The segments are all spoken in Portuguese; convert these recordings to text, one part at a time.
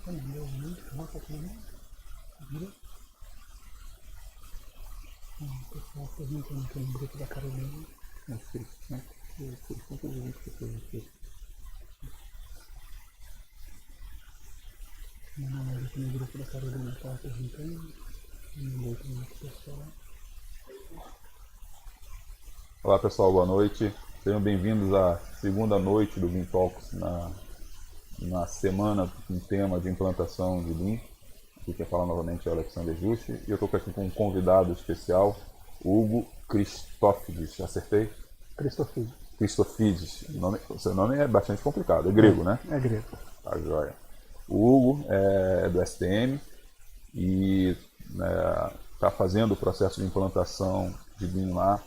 também, deu muito, nossa, tudo bem. O pessoal perguntando aqui no grupo da Carolina. É, né? Não, aqui no grupo da Carolina estava perguntando. No outro grupo pessoal. Olá pessoal, boa noite. Sejam bem-vindos à segunda noite do Lean Talks na semana com tema de implantação de Lean. Aqui quem fala novamente é o Alexander Juste e eu estou aqui com um convidado especial, Hugo Christophides. Acertei? Christophides. Seu nome é bastante complicado, é grego, né? É grego. Tá joia. O Hugo é do STM e está fazendo o processo de implantação de Lean lá.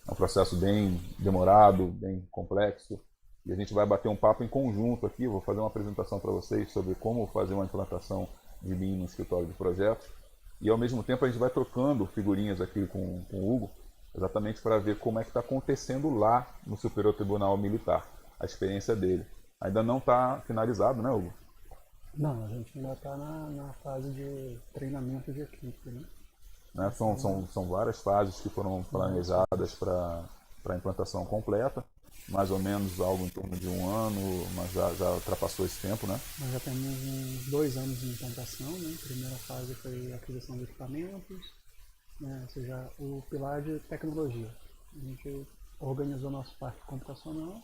É um processo bem demorado, bem complexo. E a gente vai bater um papo em conjunto aqui. Vou fazer uma apresentação para vocês sobre como fazer uma implantação de Lean no escritório de projetos. E ao mesmo tempo a gente vai trocando figurinhas aqui com o Hugo, exatamente para ver como é que está acontecendo lá no Superior Tribunal Militar, a experiência dele. Ainda não está finalizado, né, Hugo? Não, a gente ainda está na fase de treinamento de equipe, né? Né? São várias fases que foram planejadas para a implantação completa, mais ou menos algo em torno de um ano, mas já ultrapassou esse tempo, né? Nós já temos uns 2 anos de implantação, né? A primeira fase foi a aquisição de equipamentos, né? Ou seja, o pilar de tecnologia. A gente organizou nosso parque computacional,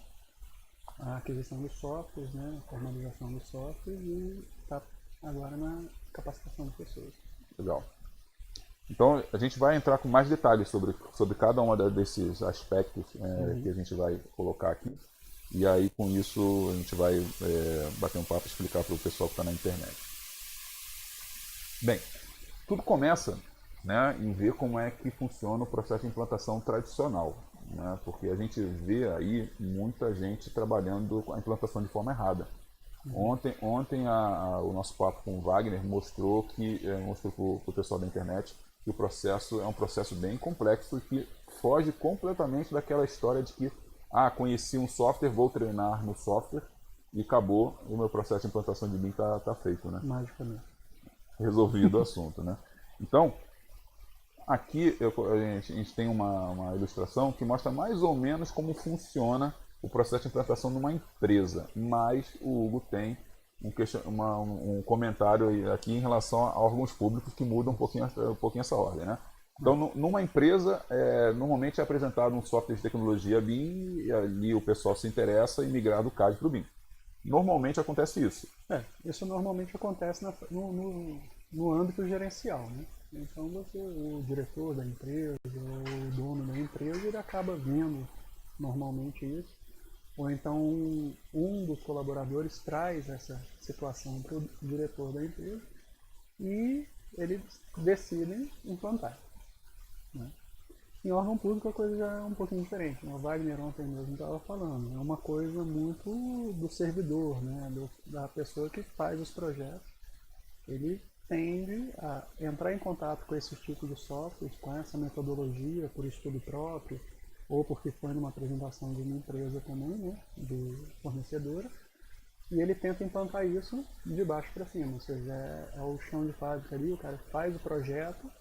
a aquisição de softwares, né? A formalização de softwares e está agora na capacitação de pessoas. Legal. Então a gente vai entrar com mais detalhes sobre cada um desses aspectos que a gente vai colocar aqui. E aí com isso a gente vai bater um papo e explicar para o pessoal que está na internet. Bem, tudo começa, né, em ver como é que funciona o processo de implantação tradicional. Né, porque a gente vê aí muita gente trabalhando a implantação de forma errada. Ontem o nosso papo com o Wagner mostrou para o pessoal da internet que o processo é um processo bem complexo e que foge completamente daquela história de que conheci um software, vou treinar no software e acabou, o meu processo de implantação de Lean está feito, né? Magicamente. Resolvido o assunto, né? Então, aqui a gente tem uma ilustração que mostra mais ou menos como funciona o processo de implantação numa empresa, mas o Hugo tem um comentário aqui em relação a órgãos públicos que mudam um pouquinho essa ordem, né? Então, numa empresa, normalmente é apresentado um software de tecnologia BIM e ali o pessoal se interessa em migrar do CAD para o BIM. Normalmente acontece isso. Isso normalmente acontece no âmbito gerencial, né? Então o diretor da empresa, o dono da empresa, ele acaba vendo normalmente isso. Ou então um dos colaboradores traz essa situação para o diretor da empresa e eles decidem implantar. Né? Em órgão público a coisa já é um pouquinho diferente. O Wagner ontem mesmo estava falando. É uma coisa muito do servidor, né? Da pessoa que faz os projetos. Ele tende a entrar em contato com esse tipo de software, com essa metodologia por estudo próprio, ou porque foi numa apresentação de uma empresa também, né, de fornecedora, e ele tenta implantar isso de baixo para cima, ou seja, é o chão de fábrica ali, o cara faz o projeto,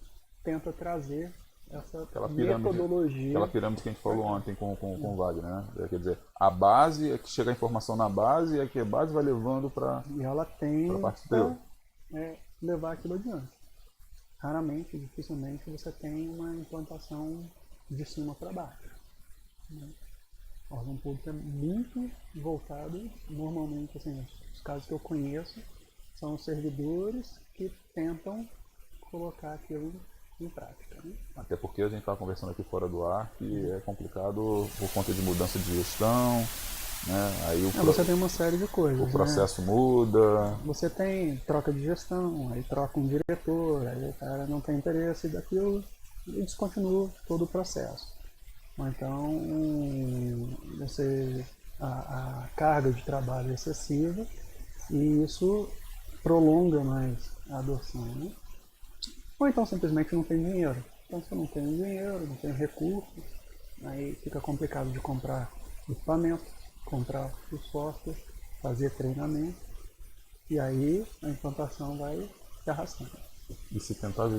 tenta trazer essa metodologia. Aquela pirâmide que a gente falou ontem com o Wagner, né? Quer dizer, a base é que chega a informação na base, é que a base vai levando para e ela tem a parte superior. Levar aquilo adiante. Raramente, dificilmente, você tem uma implantação de cima para baixo. Né? O órgão público é muito voltado, normalmente, assim, os casos que eu conheço são os servidores que tentam colocar aquilo em prática. Né? Até porque a gente está conversando aqui fora do ar que é complicado por conta de mudança de gestão, né? Aí você tem uma série de coisas. O processo muda. Você tem troca de gestão, aí troca um diretor, aí o cara não tem interesse daquilo e descontinua todo o processo. Ou então a carga de trabalho é excessiva e isso prolonga mais a adoção. Né? Ou então simplesmente não tem dinheiro. Então se não tem dinheiro, não tem recursos, aí fica complicado de comprar equipamento, comprar o software, fazer treinamento. E aí a implantação vai se arrastando. E se tentar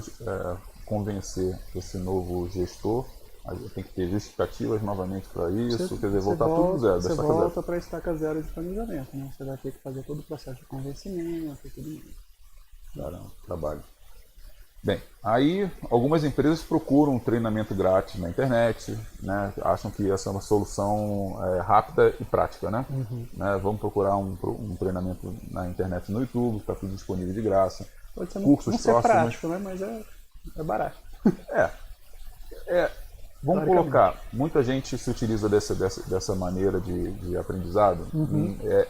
convencer esse novo gestor, aí tem que ter justificativas novamente para isso, quer dizer, voltar tudo do zero, Você da estaca zero. volta para a estaca zero de planejamento, né? Você vai ter que fazer todo o processo de convencimento e tudo mais. Caramba, trabalho. Bem, aí algumas empresas procuram um treinamento grátis na internet, né? Acham que essa é uma solução rápida e prática, né? Né? Vamos procurar um treinamento na internet no YouTube, está tudo disponível de graça. Pode ser Cursos não ser próximos. prático, né? Mas é barato. Vamos colocar, muita gente se utiliza dessa maneira de aprendizado.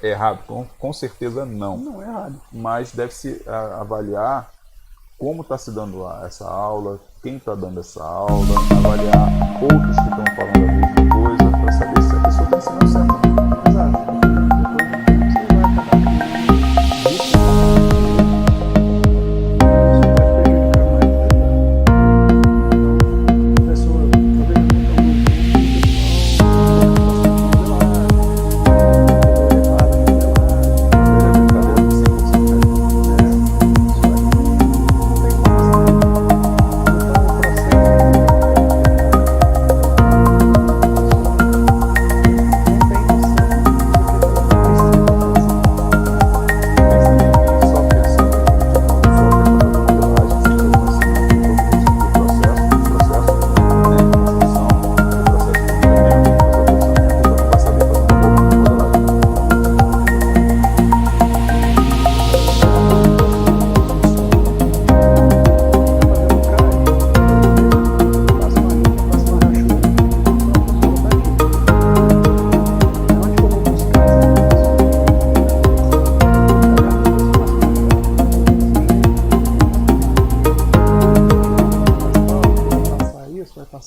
É errado? Com certeza não. Não é errado. Mas deve-se avaliar como está se dando essa aula, quem está dando essa aula, avaliar outros que estão falando a mesma coisa, para saber se a pessoa está ensinando certo. Exato.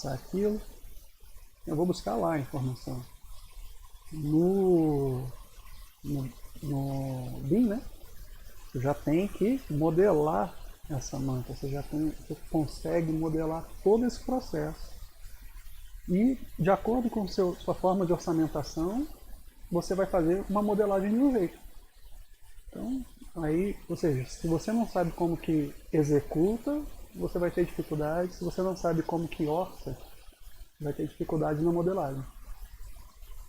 Aquilo, eu vou buscar lá a informação. No BIM, né? Você já tem que modelar essa manta, você consegue modelar todo esse processo. E, de acordo com sua forma de orçamentação, você vai fazer uma modelagem de um jeito. Então, aí, ou seja, se você não sabe como que executa, você vai ter dificuldade. Se você não sabe como que orça, vai ter dificuldade na modelagem.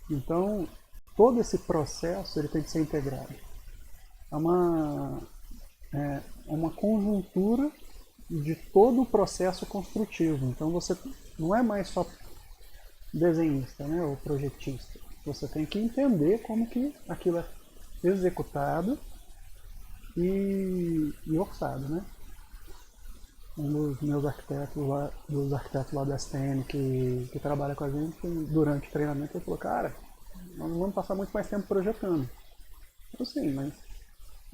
Então, todo esse processo ele tem que ser integrado. É uma conjuntura de todo o processo construtivo. Então, você não é mais só desenhista, né, ou projetista. Você tem que entender como que aquilo é executado e orçado, né? Um dos meus arquitetos lá da STM que trabalha com a gente, durante o treinamento, ele falou, cara, nós vamos passar muito mais tempo projetando. Eu sim, mas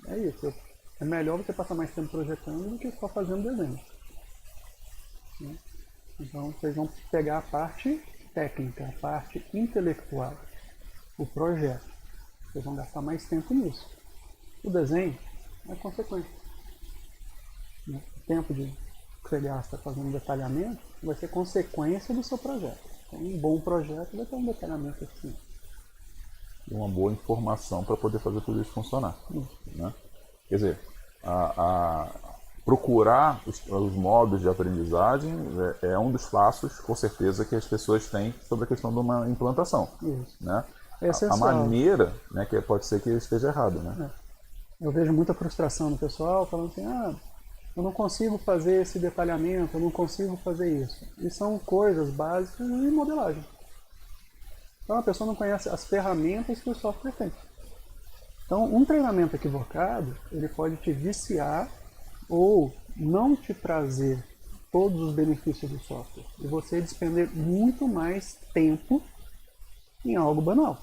é isso. É melhor você passar mais tempo projetando do que só fazendo desenho. Né? Então vocês vão pegar a parte técnica, a parte intelectual, o projeto. Vocês vão gastar mais tempo nisso. O desenho é consequência. O tempo que você gasta fazendo detalhamento vai ser consequência do seu projeto. Então, um bom projeto vai ter um detalhamento assim. E uma boa informação para poder fazer tudo isso funcionar. Né? Quer dizer, procurar os modos de aprendizagem é um dos passos, com certeza, que as pessoas têm sobre a questão de uma implantação. Isso. Né? É essencial. A maneira, né, que pode ser que esteja errado. Né? Eu vejo muita frustração no pessoal falando assim, eu não consigo fazer esse detalhamento, eu não consigo fazer isso. E são coisas básicas de modelagem. Então a pessoa não conhece as ferramentas que o software tem. Então um treinamento equivocado, ele pode te viciar ou não te trazer todos os benefícios do software. E você despender muito mais tempo em algo banal.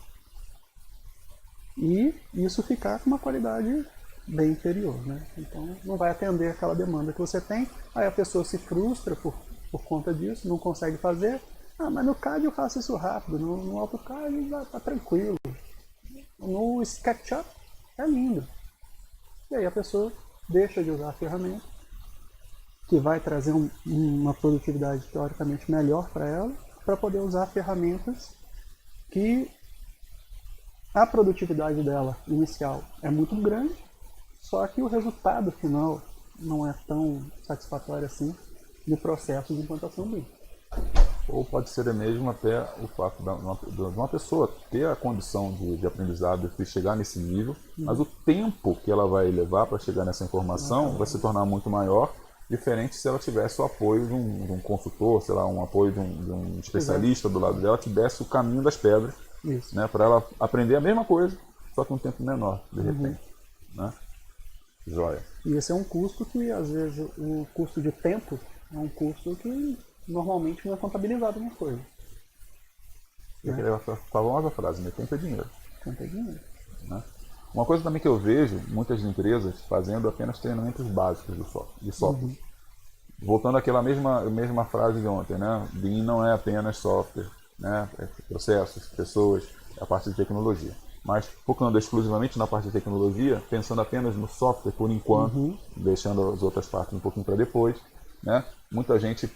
E isso ficar com uma qualidade bem inferior, né? Então não vai atender aquela demanda que você tem, aí a pessoa se frustra por conta disso, não consegue fazer, mas no CAD eu faço isso rápido, no AutoCAD tá tranquilo, no SketchUp é lindo. E aí a pessoa deixa de usar a ferramenta, que vai trazer uma produtividade teoricamente melhor para ela, para poder usar ferramentas que a produtividade dela inicial é muito grande, Só que o resultado final não é tão satisfatório assim no processo de implantação BIM. Ou pode ser mesmo até o fato de uma pessoa ter a condição de aprendizado de chegar nesse nível, mas o tempo que ela vai levar para chegar nessa informação vai se tornar muito maior, diferente se ela tivesse o apoio de um consultor, sei lá, um apoio de um especialista do lado dela, que desse o caminho das pedras, né, para ela aprender a mesma coisa, só que um tempo menor, de repente. Né? Joia. E esse é um custo que, às vezes, o custo de tempo é um custo que normalmente não é contabilizado nas coisas. Eu queria falar a famosa frase, né? Tempo é dinheiro. Tempo é dinheiro. Né? Uma coisa também que eu vejo muitas empresas fazendo apenas treinamentos básicos de software. Voltando àquela mesma frase de ontem, né? BIM não é apenas software, né? É processos, pessoas, é a parte de tecnologia. Mas focando exclusivamente na parte de tecnologia, pensando apenas no software por enquanto, deixando as outras partes um pouquinho para depois, né? Muita gente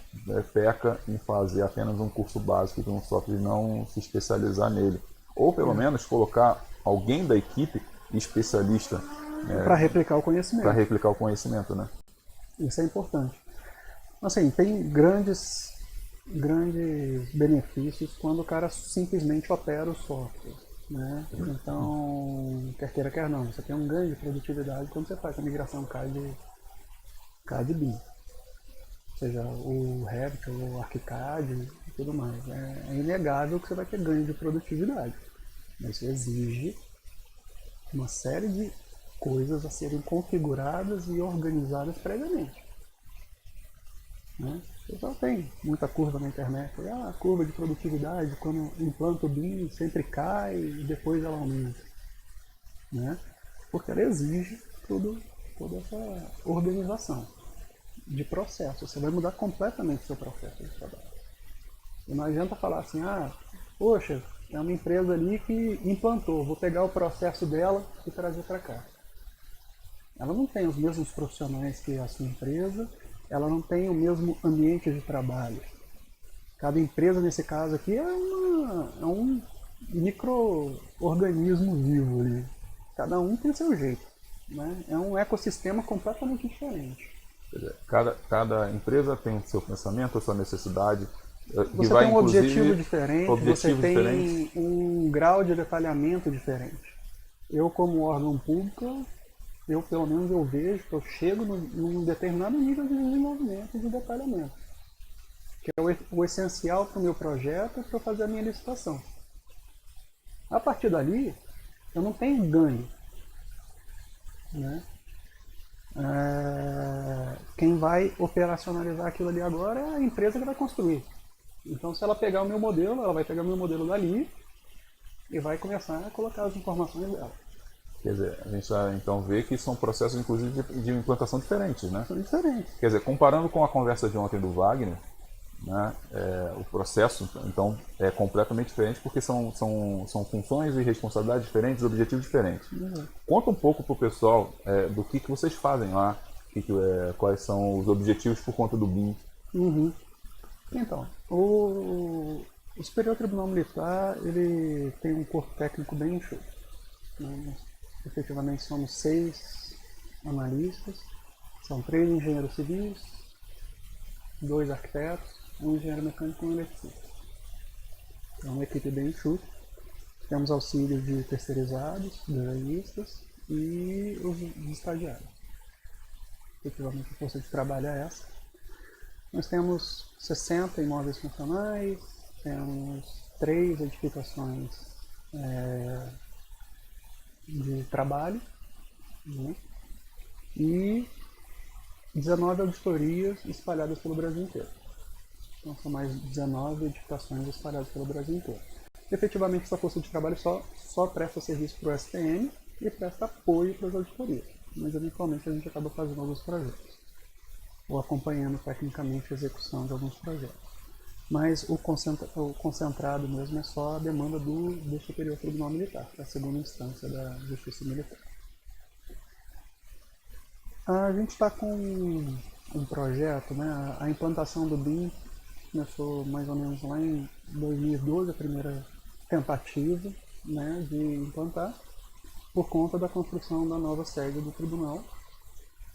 peca em fazer apenas um curso básico de um software e não se especializar nele. Ou pelo menos colocar alguém da equipe especialista para replicar o conhecimento. Para replicar o conhecimento, né? Isso é importante. Assim, tem grandes benefícios quando o cara simplesmente opera o software. Né? Então, quer queira, quer não, você tem um ganho de produtividade quando você faz a migração CAD BIM. Seja o Revit, o ArchiCAD e tudo mais. É inegável que você vai ter ganho de produtividade. Mas isso exige uma série de coisas a serem configuradas e organizadas previamente. Né? O pessoal tem muita curva na internet. A curva de produtividade, quando implanta o BIM, sempre cai e depois ela aumenta. Né? Porque ela exige toda essa organização de processo. Você vai mudar completamente o seu processo de trabalho. E não adianta falar assim, poxa, é uma empresa ali que implantou, vou pegar o processo dela e trazer para cá. Ela não tem os mesmos profissionais que a sua empresa, ela não tem o mesmo ambiente de trabalho. Cada empresa, nesse caso aqui, é um micro-organismo vivo ali. Cada um tem seu jeito. Né? É um ecossistema completamente diferente. Quer dizer, cada empresa tem o seu pensamento, a sua necessidade. Você vai, tem um objetivo diferente, você tem um grau de detalhamento diferente. Eu, como órgão público, pelo menos eu vejo que eu chego num determinado nível de desenvolvimento e de detalhamento, que é o essencial para o meu projeto para eu fazer a minha licitação. A partir dali, eu não tenho ganho. Né? Quem vai operacionalizar aquilo ali agora é a empresa que vai construir. Então, se ela pegar o meu modelo, ela vai pegar o meu modelo dali e vai começar a colocar as informações dela. Quer dizer, a gente já então vê que são processos, inclusive, de implantação diferentes, né? São diferentes. Quer dizer, comparando com a conversa de ontem do Wagner, né, o processo, então, é completamente diferente porque são funções e responsabilidades diferentes, objetivos diferentes. Conta um pouco para o pessoal do que vocês fazem lá, quais são os objetivos por conta do BIM. Então, o Superior Tribunal Militar ele tem um corpo técnico bem enxuto. Né? Efetivamente somos 6 analistas, são 3 engenheiros civis, 2 arquitetos, um engenheiro mecânico e um eletricista. É uma equipe bem enxuta. Temos auxílio de terceirizados, desenhistas e os estagiários. Efetivamente a força de trabalho é essa. Nós temos 60 imóveis funcionais, temos 3 edificações de trabalho, né? E 19 auditorias espalhadas pelo Brasil inteiro. Então são mais 19 edificações espalhadas pelo Brasil inteiro. Efetivamente essa força de trabalho só presta serviço para o STM e presta apoio para as auditorias. Mas eventualmente a gente acaba fazendo alguns projetos, ou acompanhando tecnicamente a execução de alguns projetos. Mas o concentrado mesmo é só a demanda do Superior Tribunal Militar, que é a segunda instância da Justiça Militar. A gente está com um projeto, né? A implantação do BIM começou mais ou menos lá em 2012, a primeira tentativa, né, de implantar. por conta da construção da nova sede do tribunal.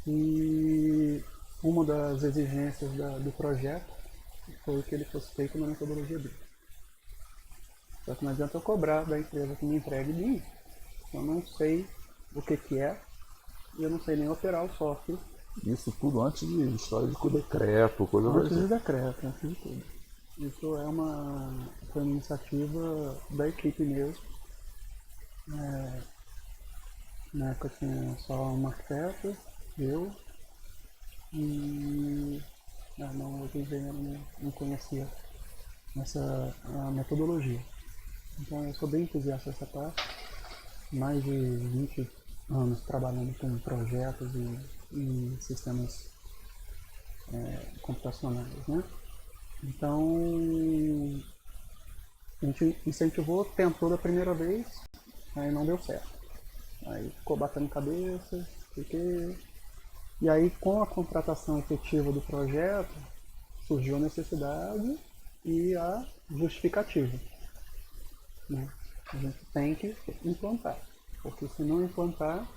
E uma das exigências do projeto foi que ele fosse feito na metodologia BIM. Só que não adianta eu cobrar da empresa que me entregue BIM. Eu não sei o que é e eu não sei nem operar o software. Isso tudo antes de história de decreto, coisa Antes de decreto, antes de tudo. Isso foi uma iniciativa da equipe mesmo. Na época tinha só um arquiteto, eu e outro engenheiro não conhecia a metodologia. Então eu sou bem entusiasta dessa parte. Mais de 20 anos trabalhando com projetos e sistemas computacionais, né? Então a gente incentivou, tentou da primeira vez, aí não deu certo. Aí ficou batendo cabeça, e aí com a contratação efetiva do projeto surgiu a necessidade e a justificativa, né? A gente tem que implantar, porque se não implantar,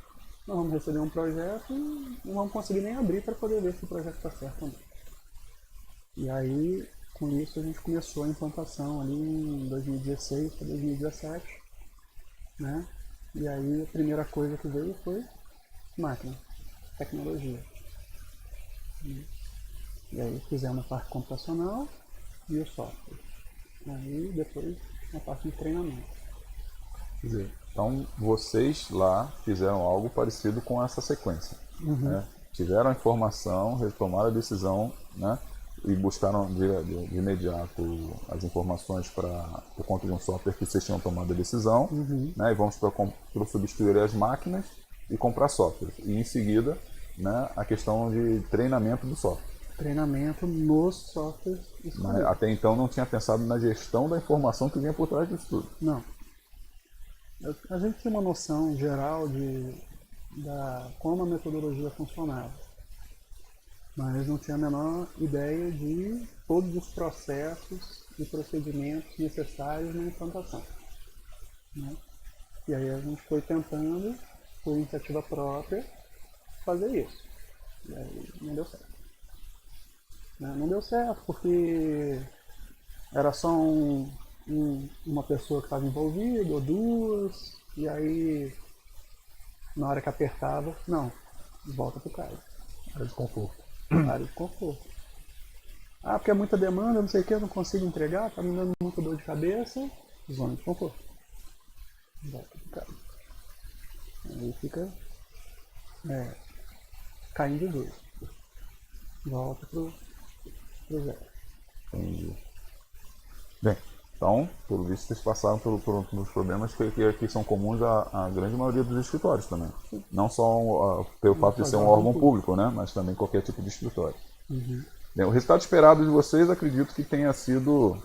nós vamos receber um projeto e não vamos conseguir nem abrir para poder ver se o projeto está certo ou não. E aí, com isso, a gente começou a implantação ali em 2016 para 2017, né? E aí a primeira coisa que veio foi máquina, tecnologia. E aí fizemos a parte computacional e o software. Aí depois a parte de treinamento. Quer dizer, então vocês lá fizeram algo parecido com essa sequência. Né? Tiveram a informação, retomaram a decisão, né? E buscaram de imediato as informações por conta de um software que vocês tinham tomado a decisão, né? E vamos para substituir as máquinas e comprar software. E em seguida, né, a questão de treinamento do software. Treinamento nos softwares. Mas até então não tinha pensado na gestão da informação que vinha por trás disso tudo. Não. A gente tinha uma noção geral como a metodologia funcionava. Mas não tinha a menor ideia de todos os processos e procedimentos necessários na implantação, né? E aí a gente foi tentando, por iniciativa própria, fazer isso. E aí não deu certo. Não deu certo porque era só uma pessoa que estava envolvida, ou duas, e aí na hora que apertava, não, volta pro cara. Área de conforto. Área de conforto. Ah, porque é muita demanda, não sei o que, eu não consigo entregar, tá me dando muita dor de cabeça, zona de conforto. Volta pro cara. Aí fica caindo de dois. Volta pro zero. Entendi. Bem, então, pelo visto, vocês passaram por uns problemas que são comuns à grande maioria dos escritórios também. Não só pelo fato de ser um órgão público, né? Mas também qualquer tipo de escritório. Bem, o resultado esperado de vocês, acredito que tenha sido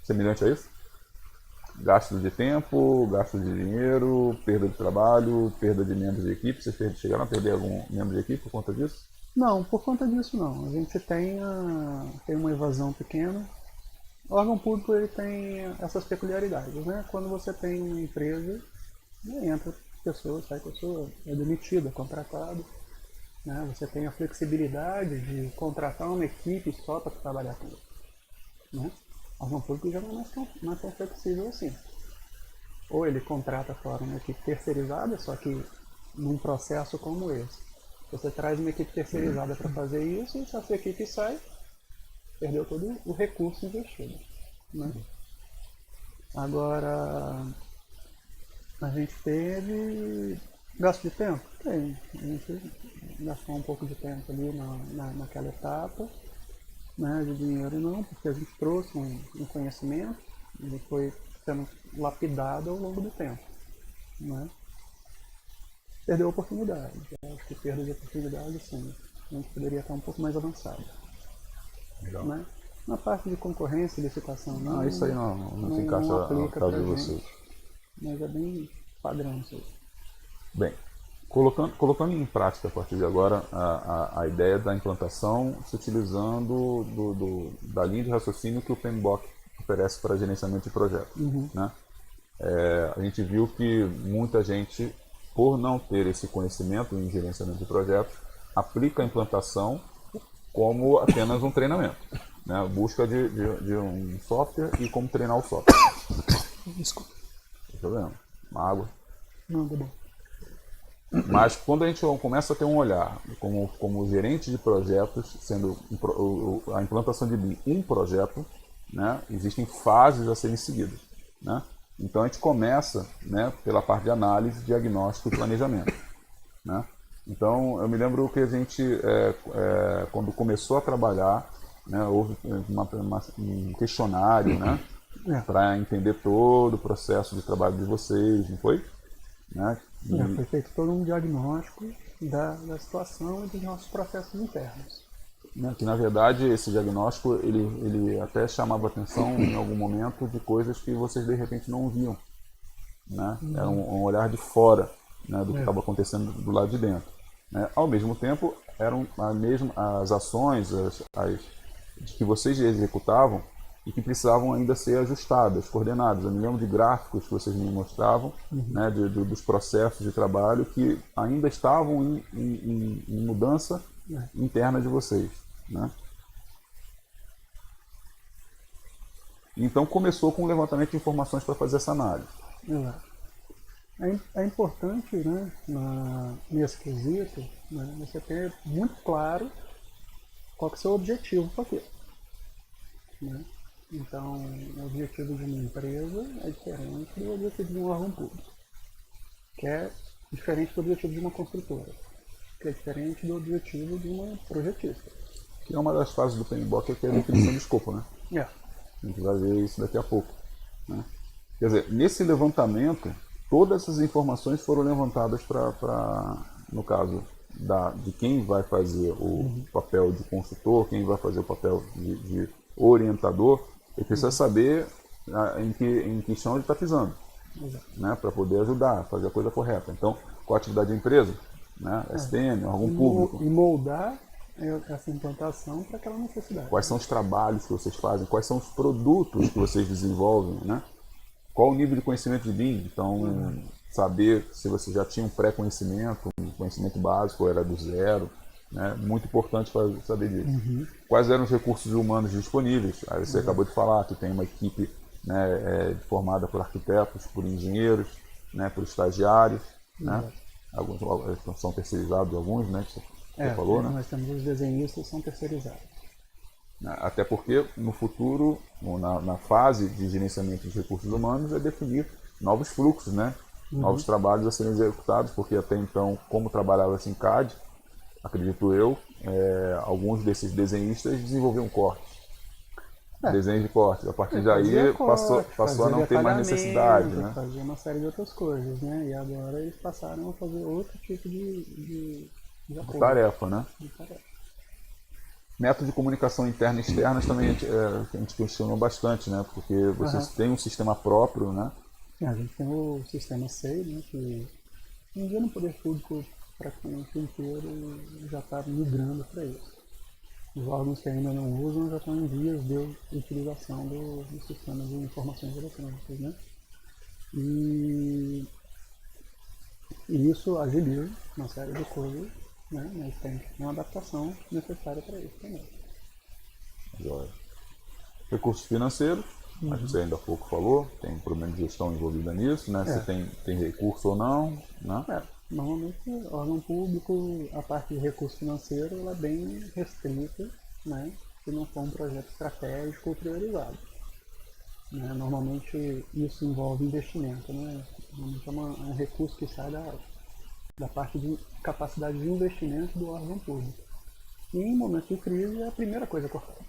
semelhante a isso? Gasto de tempo, gasto de dinheiro, perda de trabalho, perda de membros de equipe. Vocês chegaram a perder algum membro de equipe por conta disso? Não, por conta disso não. A gente tem uma evasão pequena. O órgão público ele tem essas peculiaridades, né? Quando você tem uma empresa, entra pessoa, sai pessoa, é demitido, é contratado, né? Você tem a flexibilidade de contratar uma equipe só para trabalhar com ele, né? O órgão público já não é tão flexível assim. Ou ele contrata fora uma equipe terceirizada, só que num processo como esse. Você traz uma equipe terceirizada para fazer isso, e se essa equipe sai, perdeu todo o recurso investido, né? Agora, a gente teve gasto de tempo? Tem. A gente gastou um pouco de tempo ali naquela etapa, né? De dinheiro não, porque a gente trouxe um conhecimento, ele foi sendo lapidado ao longo do tempo, né? Perdeu a oportunidade. Eu acho que perda de oportunidade, sim. A gente poderia estar um pouco mais avançado. Legal. Né? Na parte de concorrência e licitação, não. Isso aí não se encaixa no caso de vocês. Mas é bem padrão isso aí. Bem, colocando em prática a partir de agora a ideia da implantação se utilizando da linha de raciocínio que o PMBOK oferece para gerenciamento de projetos. Né? a gente viu que muita gente, por não ter esse conhecimento em gerenciamento de projetos, aplica a implantação como apenas um treinamento, né? Busca de um software e como treinar o software. Desculpa. Não tem problema. Uma água. Não, tá bom. Mas quando a gente começa a ter um olhar como gerente de projetos, sendo a implantação de BIM um projeto, né, existem fases a serem seguidas, né? Então a gente começa, né, pela parte de análise, diagnóstico e planejamento, né? Então eu me lembro que a gente, quando começou a trabalhar, né, houve um questionário, né, para entender todo o processo de trabalho de vocês, não foi? Né? Foi feito todo um diagnóstico da situação e dos nossos processos internos. Que na verdade esse diagnóstico ele até chamava atenção em algum momento de coisas que vocês de repente não viam, né? Era um olhar de fora, né, do que estava acontecendo do lado de dentro, né? Ao mesmo tempo eram as ações que vocês executavam e que precisavam ainda ser ajustadas, coordenadas. Eu me lembro de gráficos que vocês me mostravam, né, dos processos de trabalho que ainda estavam em mudança interna de vocês, né? Então começou com o levantamento de informações para fazer essa análise. Exato. É importante, né, nesse quesito, né, você ter muito claro qual que é o seu objetivo com aquilo, né? Então, o objetivo de uma empresa é diferente do objetivo de um órgão público, que é diferente do objetivo de uma construtora, que é diferente do objetivo de uma projetista. Que é uma das fases do PMBOK, que é a definição de escopo, né? A gente vai ver isso daqui a pouco, né? Quer dizer, nesse levantamento, todas essas informações foram levantadas no caso, de quem vai fazer o papel de consultor, quem vai fazer o papel de orientador. Ele precisa saber em que chão ele está pisando, né, para poder ajudar a fazer a coisa correta. Então, qual a atividade da empresa? Né, STM, órgão público. E moldar essa implantação para aquela necessidade. Quais são os trabalhos que vocês fazem? Quais são os produtos que vocês desenvolvem? Né? Qual o nível de conhecimento de BIM? Então, saber se você já tinha um pré-conhecimento, um conhecimento básico, ou era do zero. Né? Muito importante saber disso. Quais eram os recursos humanos disponíveis? Aí você acabou de falar que tem uma equipe, né, formada por arquitetos, por engenheiros, né, por estagiários, né? Alguns são terceirizados, alguns, né, que você falou, né? Nós temos os desenhistas que são terceirizados. Até porque no futuro, na fase de gerenciamento de recursos humanos, é definir novos fluxos, né? Novos trabalhos a serem executados, porque até então, como trabalhava-se em CAD, acredito eu, alguns desses desenhistas desenvolviam cortes. Desenhos de cortes. A partir daí passou a não ter mais necessidade, né? Fazer uma série de outras coisas, né? E agora eles passaram a fazer outro tipo de tarefa, né? De tarefa. Método de comunicação interna e externa também a gente questionou bastante, né? Porque vocês têm um sistema próprio, né? A gente tem o sistema SEI, né? Que um dia no poder público praticamente inteiro já está migrando para isso. Os órgãos que ainda não usam já estão em vias de utilização do sistema de informações eletrônicas, né? E isso agiliza uma série de coisas, né? Mas tem uma adaptação necessária para isso também. Joia. Recursos financeiros, a gente ainda há pouco falou, tem problema de gestão envolvida nisso, né? Se tem recurso ou não, né? Normalmente, órgão público, a parte de recurso financeiro, ela é bem restrita, né? Se não for um projeto estratégico ou priorizado. Né? Normalmente, isso envolve investimento, né? Normalmente é um recurso que sai da parte de capacidade de investimento do órgão público. E em momentos de crise, é a primeira coisa cortada.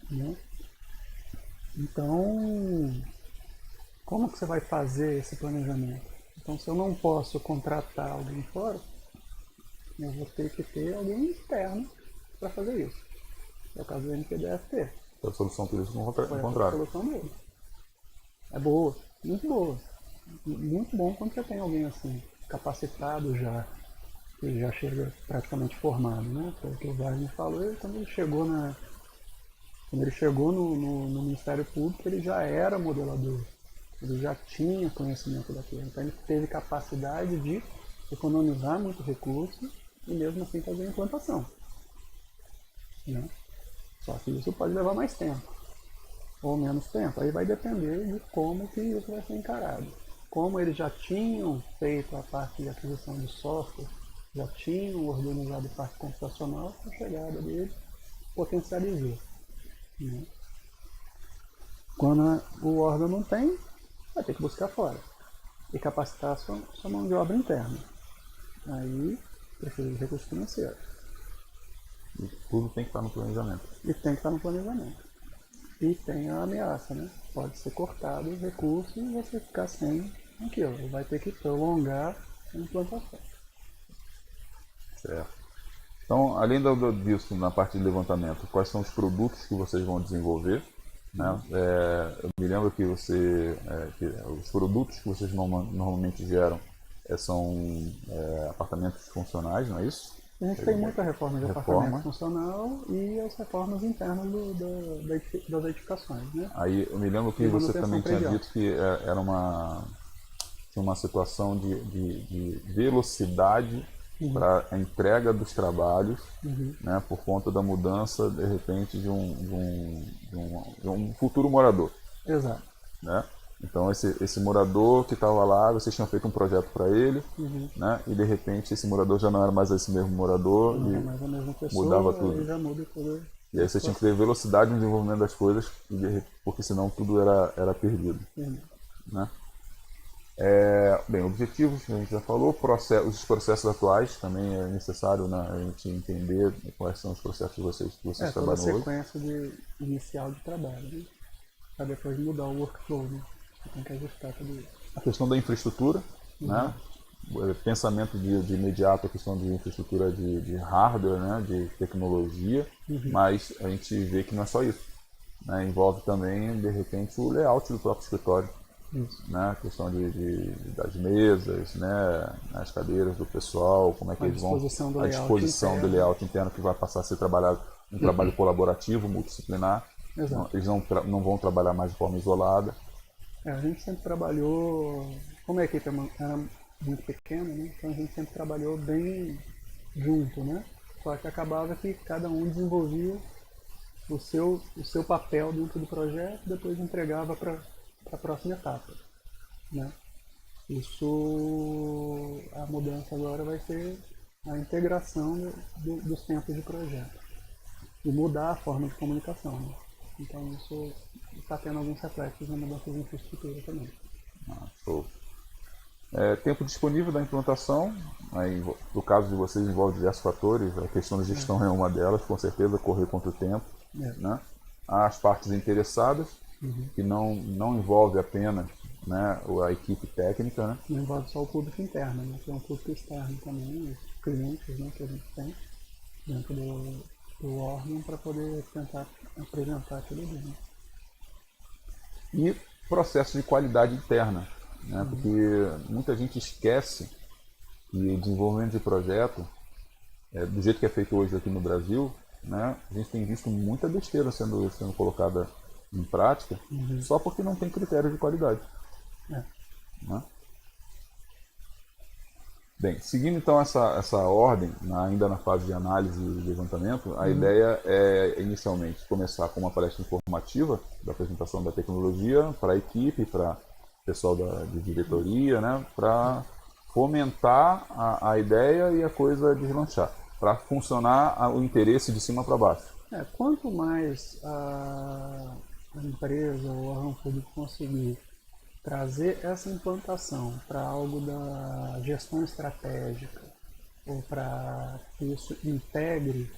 Né? Então, como que você vai fazer esse planejamento? Então, se eu não posso contratar alguém fora, eu vou ter que ter alguém externo para fazer isso. É o caso do NPDFT. A solução por isso não Foi a contrário. solução dele. É boa, muito boa. Muito bom quando você tem alguém assim, capacitado já, que já chega praticamente formado, né? Foi o que o Wagner falou, quando ele chegou no Ministério Público, ele já era modelador Ele já tinha conhecimento daquilo, então ele teve capacidade de economizar muito recurso e mesmo assim fazer a implantação, né? Só que isso pode levar mais tempo ou menos tempo, aí vai depender de como que isso vai ser encarado. Como eles já tinham feito a parte de aquisição de software, já tinham organizado a parte computacional, a chegada dele potencializou, né? Quando o órgão não tem, vai ter que buscar fora e capacitar a sua mão de obra interna. Aí precisa de recurso financeiro. E tudo tem que estar no planejamento. E tem que estar no planejamento. E tem a ameaça, né? Pode ser cortado o recurso e você ficar sem aquilo. Vai ter que prolongar a implantação. Certo. Então, além disso, na parte de levantamento, quais são os produtos que vocês vão desenvolver? Né? Eu me lembro que que os produtos que vocês normalmente geram são apartamentos funcionais, não é isso? A gente tem muita reforma de apartamento funcional e as reformas internas das edificações, né? Aí eu me lembro que você também tinha dito que era uma situação de velocidade para a entrega dos trabalhos, né, por conta da mudança, de repente, de um futuro morador. Exato. Né? Então, esse morador que estava lá, vocês tinham feito um projeto para ele, né, e de repente esse morador já não era mais esse mesmo morador, não e era mais a mesma pessoa, mudava tudo. Já muda tudo. E aí você tinha que ter velocidade no desenvolvimento das coisas, porque senão tudo era perdido. Né? Bem, objetivos, a gente já falou, os processos atuais, também é necessário, né, a gente entender quais são os processos que vocês trabalham hoje. Toda a sequência inicial de trabalho, né? Para depois mudar o workflow, né? Você tem que ajustar tudo isso. A questão da infraestrutura, né? Pensamento de imediato, a questão de infraestrutura de hardware, né? De tecnologia, mas a gente vê que não é só isso. Né? Envolve também, de repente, o layout do próprio escritório. Né? A questão das mesas, né? As cadeiras do pessoal, como é que eles vão. A disposição do layout interno que vai passar a ser trabalhado um trabalho colaborativo, multidisciplinar. Exato. Eles não vão trabalhar mais de forma isolada. A gente sempre trabalhou, como a equipe era muito pequena, né? Então a gente sempre trabalhou bem junto, né? Só que acabava que cada um desenvolvia o seu papel dentro do projeto e depois entregava para a próxima etapa, né? A mudança agora vai ser a integração dos tempos de projeto e mudar a forma de comunicação, né? Então isso está tendo alguns reflexos na mudança de infraestrutura também. Show. Tempo disponível da implantação, aí, no caso de vocês envolve diversos fatores, a questão da gestão é uma delas, com certeza, correr contra o tempo. Né? Há as partes interessadas, que não envolve apenas, né, a equipe técnica. Né? Não envolve só o público interno, né? Tem um público externo também, os clientes, né, que a gente tem dentro do órgão para poder tentar apresentar aquilo ali. Né? E processo de qualidade interna, né? Porque muita gente esquece que o desenvolvimento de projeto, do jeito que é feito hoje aqui no Brasil, né, a gente tem visto muita besteira sendo colocada em prática, só porque não tem critério de qualidade. Né? Bem, seguindo então essa ordem, ainda na fase de análise e levantamento, a ideia é inicialmente começar com uma palestra informativa da apresentação da tecnologia para a equipe, para o pessoal de diretoria, né, para fomentar a ideia e a coisa deslanchar, para funcionar o interesse de cima para baixo. Quanto mais a empresa ou o órgão público conseguir trazer essa implantação para algo da gestão estratégica ou para que isso integre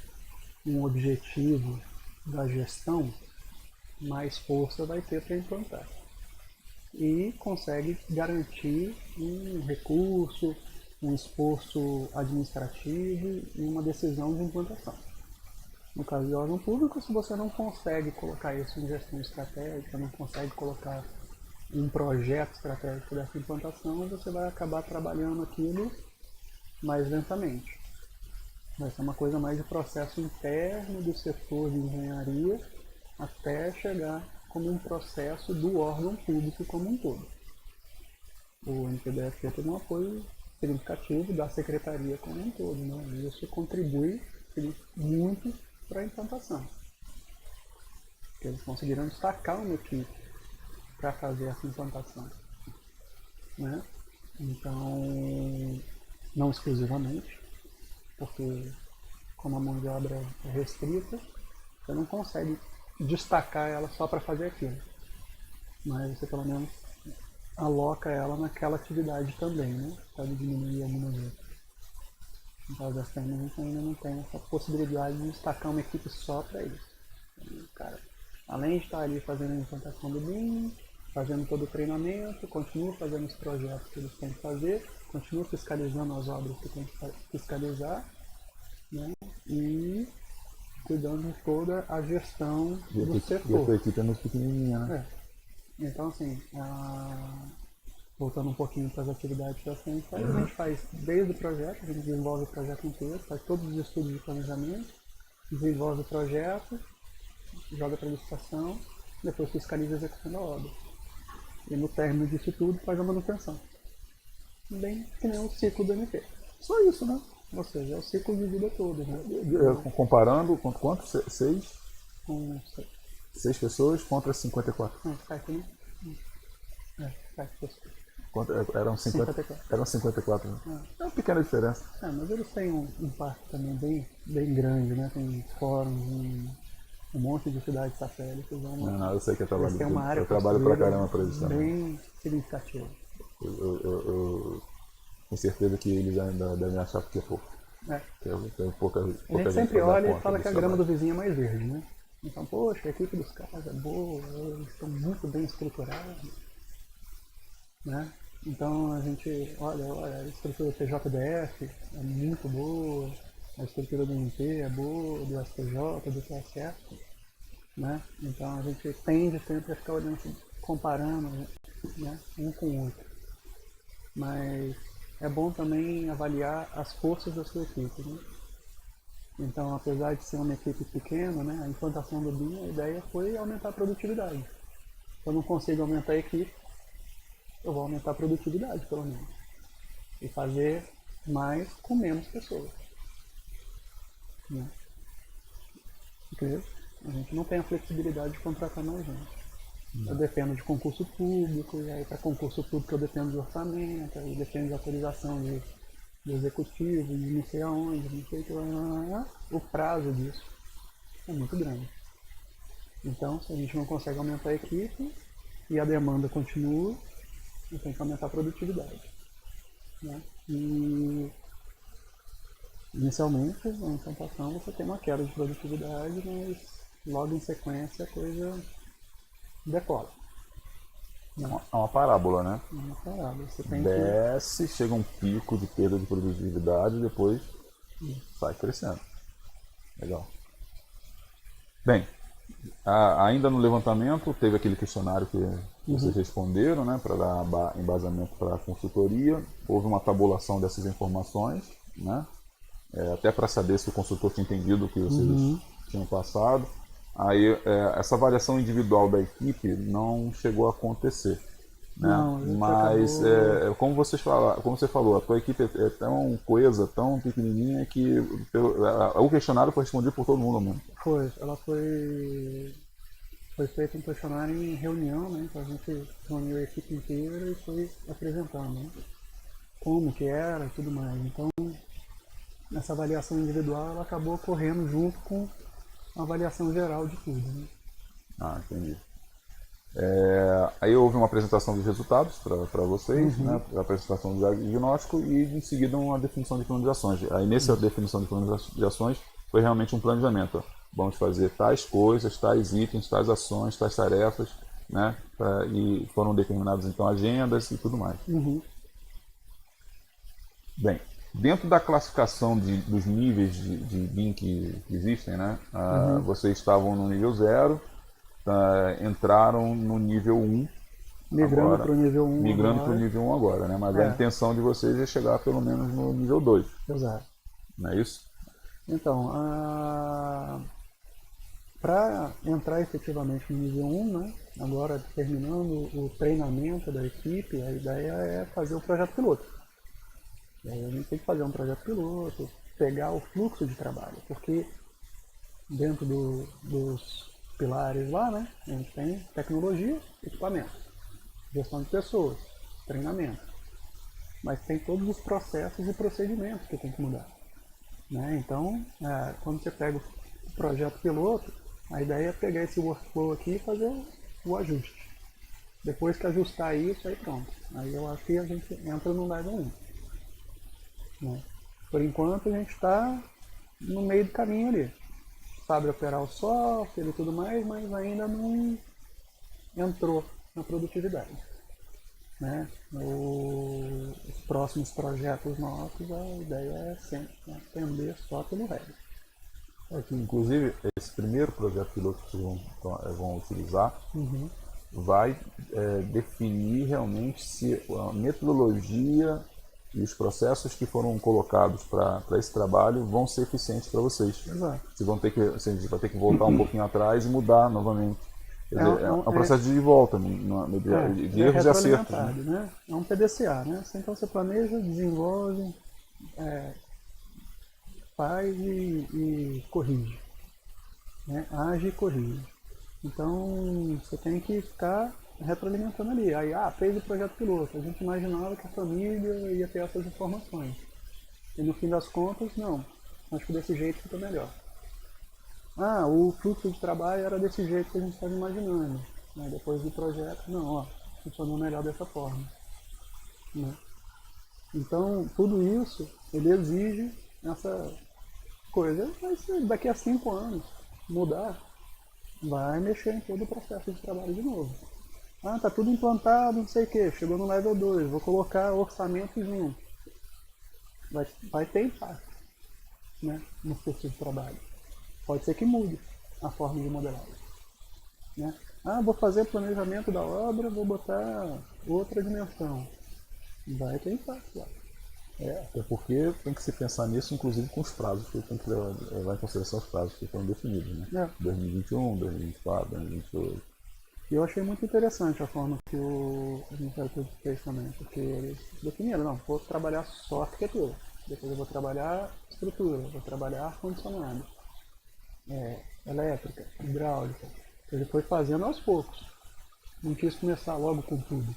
um objetivo da gestão, mais força vai ter para implantar. E consegue garantir um recurso, um esforço administrativo e uma decisão de implantação. No caso de órgão público, se você não consegue colocar isso em gestão estratégica, não consegue colocar um projeto estratégico dessa implantação, você vai acabar trabalhando aquilo mais lentamente. Vai ser uma coisa mais de processo interno do setor de engenharia até chegar como um processo do órgão público como um todo. o NPDFT teve um apoio significativo da secretaria como um todo, né? E isso contribui muito para a implantação. Porque eles conseguiram destacar uma equipe para fazer essa implantação, né? Então, não exclusivamente, porque como a mão de obra é restrita, você não consegue destacar ela só para fazer aquilo, mas você pelo menos aloca ela naquela atividade também, né? Para diminuir algumas outras. No caso das câmeras, a gente ainda não tem essa possibilidade de destacar uma equipe só para isso. Então, cara, além de estar ali fazendo a implantação do BIM, fazendo todo o treinamento, continua fazendo os projetos que eles têm que fazer, continua fiscalizando as obras que tem que fiscalizar, né? E cuidando de toda a gestão do setor. E a tua equipe é muito pequenininha, né? Então, assim, voltando um pouquinho para as atividades que a gente faz desde o projeto, a gente desenvolve o projeto inteiro, faz todos os estudos de planejamento, desenvolve o projeto, joga para a licitação, depois fiscaliza a execução da obra. E no término disso tudo faz a manutenção. Bem que nem o ciclo do MP. Só isso, né? Ou seja, é o ciclo de vida todo, né? Comparando com quanto? 6? Com 6 pessoas contra 54. não, 7, né? 7 pessoas. Eram 54. Eram 54. Né? É uma pequena diferença. Mas eles têm um parque também bem grande, né? Tem fóruns, um monte de cidades satélites. Não, eu sei que eles têm uma área eu trabalho pra caramba pra isso também. Bem significativa. Eu tenho certeza que eles ainda devem achar que é pouco. Tem pouca a gente sempre olha e fala que a grama do vizinho é mais verde, né? Então, poxa, a equipe dos caras é boa, eles estão muito bem estruturados, né? Então a gente olha, a estrutura do TJDF é muito boa, a estrutura do MP é boa, do STJ, do TSF, né? Então a gente tende sempre a ficar olhando, comparando, né, um com o outro. Mas é bom também avaliar as forças da sua equipe, né? Então, apesar de ser uma equipe pequena, né, a implantação do BIM, a ideia foi aumentar a produtividade. Se eu não consigo aumentar a equipe, eu vou aumentar a produtividade, pelo menos. E fazer mais com menos pessoas. Né? Porque a gente não tem a flexibilidade de contratar mais gente. Eu dependo de concurso público, e aí para concurso público eu dependo de orçamento, aí dependo de autorização de executivo, de não sei aonde, não sei o que lá. O prazo disso é muito grande. Então, se a gente não consegue aumentar a equipe e a demanda continua, eu tenho que aumentar a produtividade. Né? E inicialmente, na implantação, você tem uma queda de produtividade, mas logo em sequência a coisa decola. É uma parábola, né? É uma parábola. Você tem desce, chega um pico de perda de produtividade e depois sai crescendo. Legal. Bem, ainda no levantamento, teve aquele questionário que vocês responderam, né, para dar embasamento para a consultoria. Houve uma tabulação dessas informações, né, até para saber se o consultor tinha entendido o que vocês tinham passado. Aí, essa avaliação individual da equipe não chegou a acontecer. Né? Não, mas, como você falou, a tua equipe é tão coesa, tão pequenininha, que o questionário foi respondido por todo mundo mesmo. Foi feito um questionário em reunião, né? Então a gente reuniu a equipe inteira e foi apresentando, né, como que era e tudo mais. Então, essa avaliação individual ela acabou ocorrendo junto com a avaliação geral de tudo. Né? Entendi. Aí houve uma apresentação dos resultados para vocês, né, a apresentação do diagnóstico e em seguida uma definição de plano de ações. Aí nessa definição de plano de ações foi realmente um planejamento. Vamos fazer tais coisas, tais itens, tais ações, tais tarefas, né, e foram determinadas então agendas e tudo mais. Bem, dentro da classificação dos níveis de BIM que existem, né, vocês estavam no nível 0, entraram no nível 1. Migrando para o nível 1 Migrando para o nível 1 agora, né? Mas a intenção de vocês é chegar pelo menos no nível 2. Exato. Não é isso? Então, para entrar efetivamente no nível 1, né, agora terminando o treinamento da equipe, a ideia é fazer o projeto piloto. E aí a gente tem que fazer um projeto piloto, pegar o fluxo de trabalho, porque dentro dos pilares lá, né, a gente tem tecnologia, equipamento, gestão de pessoas, treinamento. Mas tem todos os processos e procedimentos que tem que mudar. Né? Então, quando você pega o projeto piloto, a ideia é pegar esse workflow aqui e fazer o ajuste. Depois que ajustar isso, aí pronto. Aí eu acho que a gente entra no level 1. Né? Por enquanto, a gente está no meio do caminho ali. Sabe operar o software e tudo mais, mas ainda não entrou na produtividade. Né? Os próximos projetos nossos, a ideia é sempre atender só pelo Revit. Inclusive, esse primeiro projeto piloto que vocês vão utilizar vai definir realmente se a metodologia e os processos que foram colocados para esse trabalho vão ser eficientes para vocês. Exato. Você vai ter que voltar um pouquinho atrás e mudar novamente. Quer dizer, é um processo de volta, de erros e acertos. Né? É um PDCA, né? Então você planeja, desenvolve, faz e corrige. Né? Age e corrige. Então você tem que ficar retroalimentando ali. Aí, fez o projeto piloto. A gente imaginava que a família ia ter essas informações. E no fim das contas, não. Acho que desse jeito fica melhor. O fluxo de trabalho era desse jeito que a gente estava imaginando. Né? Depois do projeto, não, funcionou melhor dessa forma. Né? Então, tudo isso, ele exige essa coisa. Mas daqui a 5 anos, mudar, vai mexer em todo o processo de trabalho de novo. Tá tudo implantado, não sei o que, chegou no level 2, vou colocar orçamento junto. Vai ter impacto, né, no fluxo de trabalho. Pode ser que mude a forma de modelagem. Né? Vou fazer planejamento da obra, vou botar outra dimensão. Vai ter impacto lá. Até porque tem que se pensar nisso, inclusive com os prazos, que tem que levar em consideração os prazos que foram definidos. Né? 2021, 2024, 2028. E eu achei muito interessante a forma que o Ministério Público fez também, porque eles definiram, não, vou trabalhar só arquitetura, depois eu vou trabalhar estrutura, vou trabalhar ar-condicionado. Elétrica, hidráulica. Ele foi fazendo aos poucos. Não quis começar logo com tudo.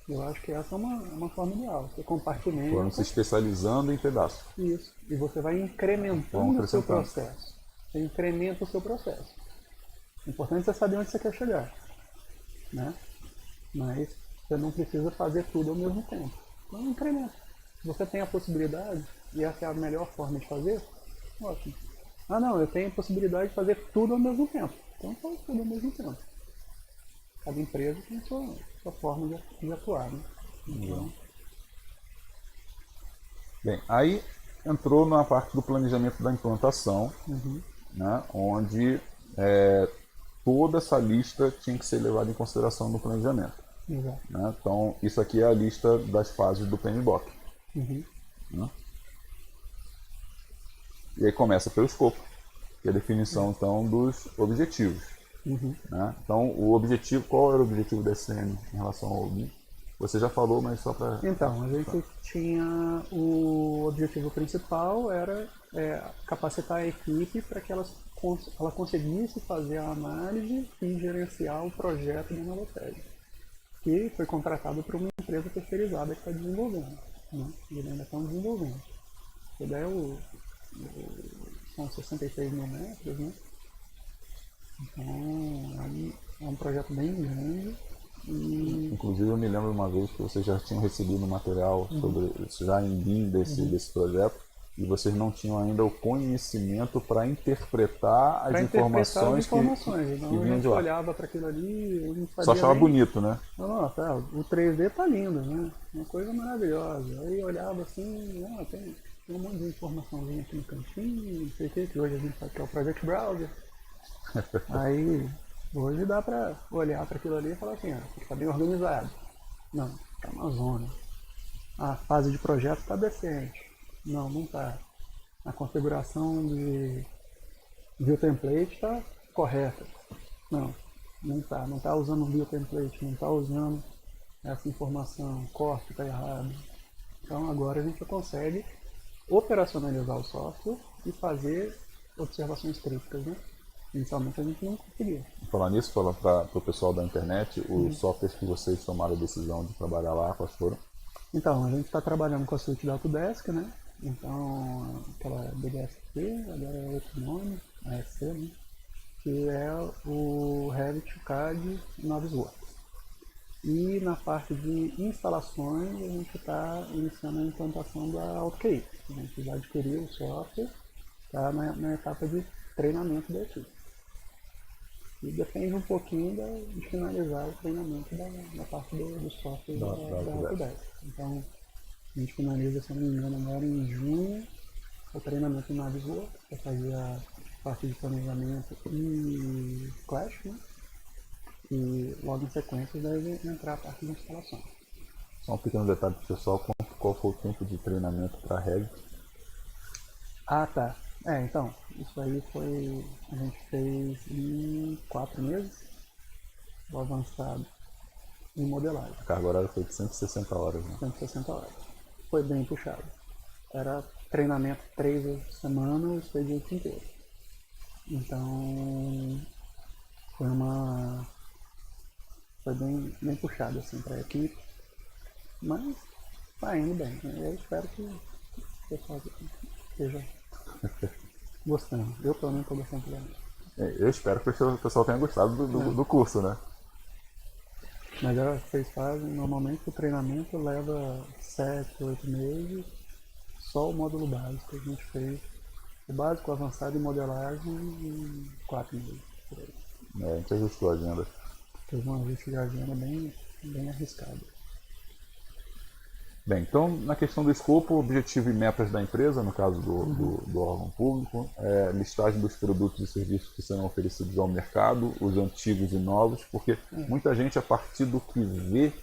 Eu acho que essa é uma forma ideal. Você compartimenta. Foram se especializando em pedaços. Isso. E você vai incrementando o seu processo. Você incrementa o seu processo. O importante é saber onde você quer chegar. Né? Mas você não precisa fazer tudo ao mesmo tempo. Então incrementa. Se você tem a possibilidade, e essa é a melhor forma de fazer, ótimo. Não, eu tenho a possibilidade de fazer tudo ao mesmo tempo. Então faz tudo ao mesmo tempo. Cada empresa tem sua forma de atuar. Né? Então... Bem, aí entrou na parte do planejamento da implantação, né, onde toda essa lista tinha que ser levada em consideração no planejamento. Exato. Né? Então, isso aqui é a lista das fases do PMBOK. Né? E aí começa pelo escopo, que é a definição então dos objetivos. Né? Então, qual era o objetivo da SM em relação ao BIM? Você já falou, mas só para... Então, a gente tinha o objetivo principal era capacitar a equipe para que ela conseguisse fazer a análise e gerenciar o projeto da Novotec, que foi contratado por uma empresa terceirizada que está desenvolvendo. Né? Eles ainda estão desenvolvendo. A ideia são 66 mil metros, né? Então, aí é um projeto bem grande. Inclusive, eu me lembro uma vez que vocês já tinham recebido material sobre já em BIM desse projeto, e vocês não tinham ainda o conhecimento para interpretar as informações que vinham de lá. Olhava para aquilo ali, eu não sabia. Só achava bonito, né? O 3D tá lindo, né? Uma coisa maravilhosa. Aí eu olhava assim, tem um monte de informaçãozinha aqui no cantinho, não sei o que hoje a gente sabe que é o Project Browser. Aí, hoje dá para olhar para aquilo ali e falar assim, está bem organizado. Não, está uma zona. A fase de projeto está decente. Não está. A configuração de view template está correta. Não, não está usando o biotemplate, não está usando essa informação, o corte está errado. Então agora a gente consegue operacionalizar o software e fazer observações críticas, né? Inicialmente a gente não conseguia. Falar nisso, falar para o pessoal da internet, os softwares que vocês tomaram a decisão de trabalhar lá, quais foram? Então, a gente está trabalhando com a suíte da Autodesk, né? Então, aquela BDSP, agora é outro nome, ASC, né? Que é o Revit, CAD e Navisworks. E na parte de instalações, a gente está iniciando a implantação da AutoCAD. A gente já adquiriu o software, está na etapa de treinamento da equipe. E depende um pouquinho de finalizar o treinamento da parte do software da Autodesk. Então, a gente finaliza, se não me engano, agora em junho, o treinamento no Navisworks, para fazer a parte de planejamento e Clash, né? E logo em sequência deve entrar a parte de instalação. Só um pequeno detalhe para o pessoal, qual foi o tempo de treinamento para a Revit? Ah, tá. Então, isso aí foi, a gente fez em 4 meses, o avançado em modelagem. A carga horária foi de 160 horas, né? 160 horas. Foi bem puxado. Era treinamento 3 vezes por semana, o expediente inteiro. Então, foi bem puxado assim para a equipe, mas tá indo bem. Eu espero que o pessoal esteja gostando. Eu pelo menos estou gostando também. Eu espero que o pessoal tenha gostado do curso, né? Mas vocês fazem, normalmente o treinamento leva 7, 8 meses, só o módulo básico que a gente fez. O básico, avançado e modelagem em 4 meses. Por aí. A gente ajustou a agenda. Teve um ajuste de agenda bem arriscado. Bem, então, na questão do escopo, objetivo e metas da empresa, no caso do órgão público, listagem dos produtos e serviços que serão oferecidos ao mercado, os antigos e novos, porque muita gente, a partir do que vê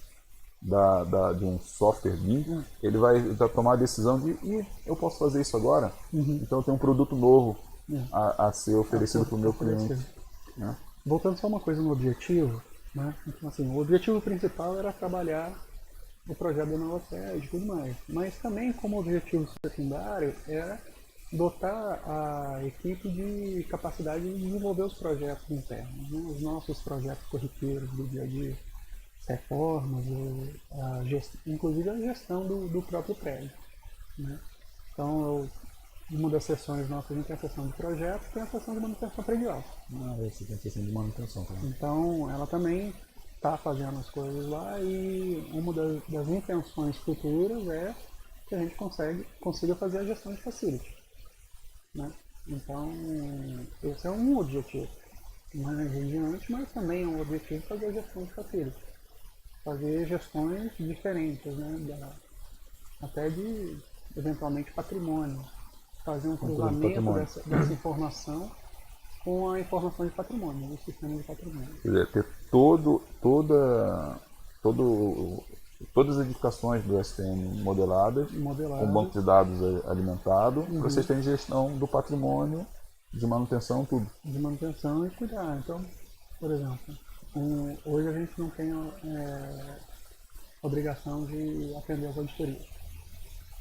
de um software BIM, ele vai tomar a decisão de eu posso fazer isso agora, então eu tenho um produto novo a ser oferecido para o meu cliente. Né? Voltando só uma coisa no objetivo, né? Então, assim, o objetivo principal era trabalhar o projeto da nova sede e tudo mais. Mas também como objetivo secundário era dotar a equipe de capacidade de desenvolver os projetos internos, né? Os nossos projetos corriqueiros do dia a dia, reformas, inclusive a gestão do próprio prédio. Né? Então, uma das sessões nossas, a gente tem a sessão de projetos e tem a sessão de manutenção predial. Esse tem a sessão de manutenção também. Então, ela também está fazendo as coisas lá e uma das intenções futuras é que a gente consiga fazer a gestão de facility. Né? Então, esse é um objetivo mais adiante, mas também é um objetivo fazer a gestão de facility. Fazer gestões diferentes, né? Até de, eventualmente, patrimônio. Fazer um cruzamento dessa informação com a informação de patrimônio, o sistema de patrimônio. Quer dizer, ter todas as edificações do STM modeladas, com banco de dados alimentado, para vocês terem gestão do patrimônio, de manutenção, tudo. De manutenção e cuidar. Então, por exemplo, hoje a gente não tem obrigação de atender as auditorias.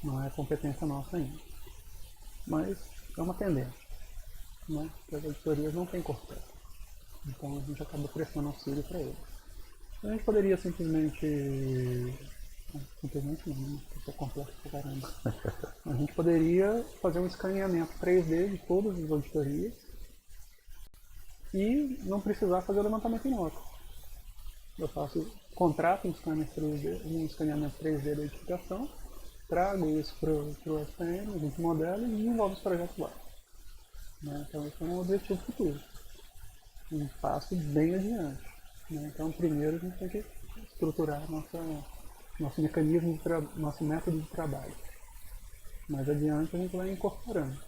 Não é competência nossa ainda. Mas é uma tendência. Né? Porque as auditorias não têm corpo. Então a gente acaba prestando auxílio para eles. A gente poderia simplesmente não, né? Isso é complexo pra caramba. A gente poderia fazer um escaneamento 3D de todas as auditorias e não precisar fazer o levantamento em loco. Eu contrato um escaneamento 3D da edificação, trago isso para o STM, a gente modela e desenvolve os projetos lá. Né? Então esse é um objetivo futuro. Um passo bem adiante. Né? Então primeiro a gente tem que estruturar nosso mecanismo, nosso método de trabalho. Mais adiante a gente vai incorporando.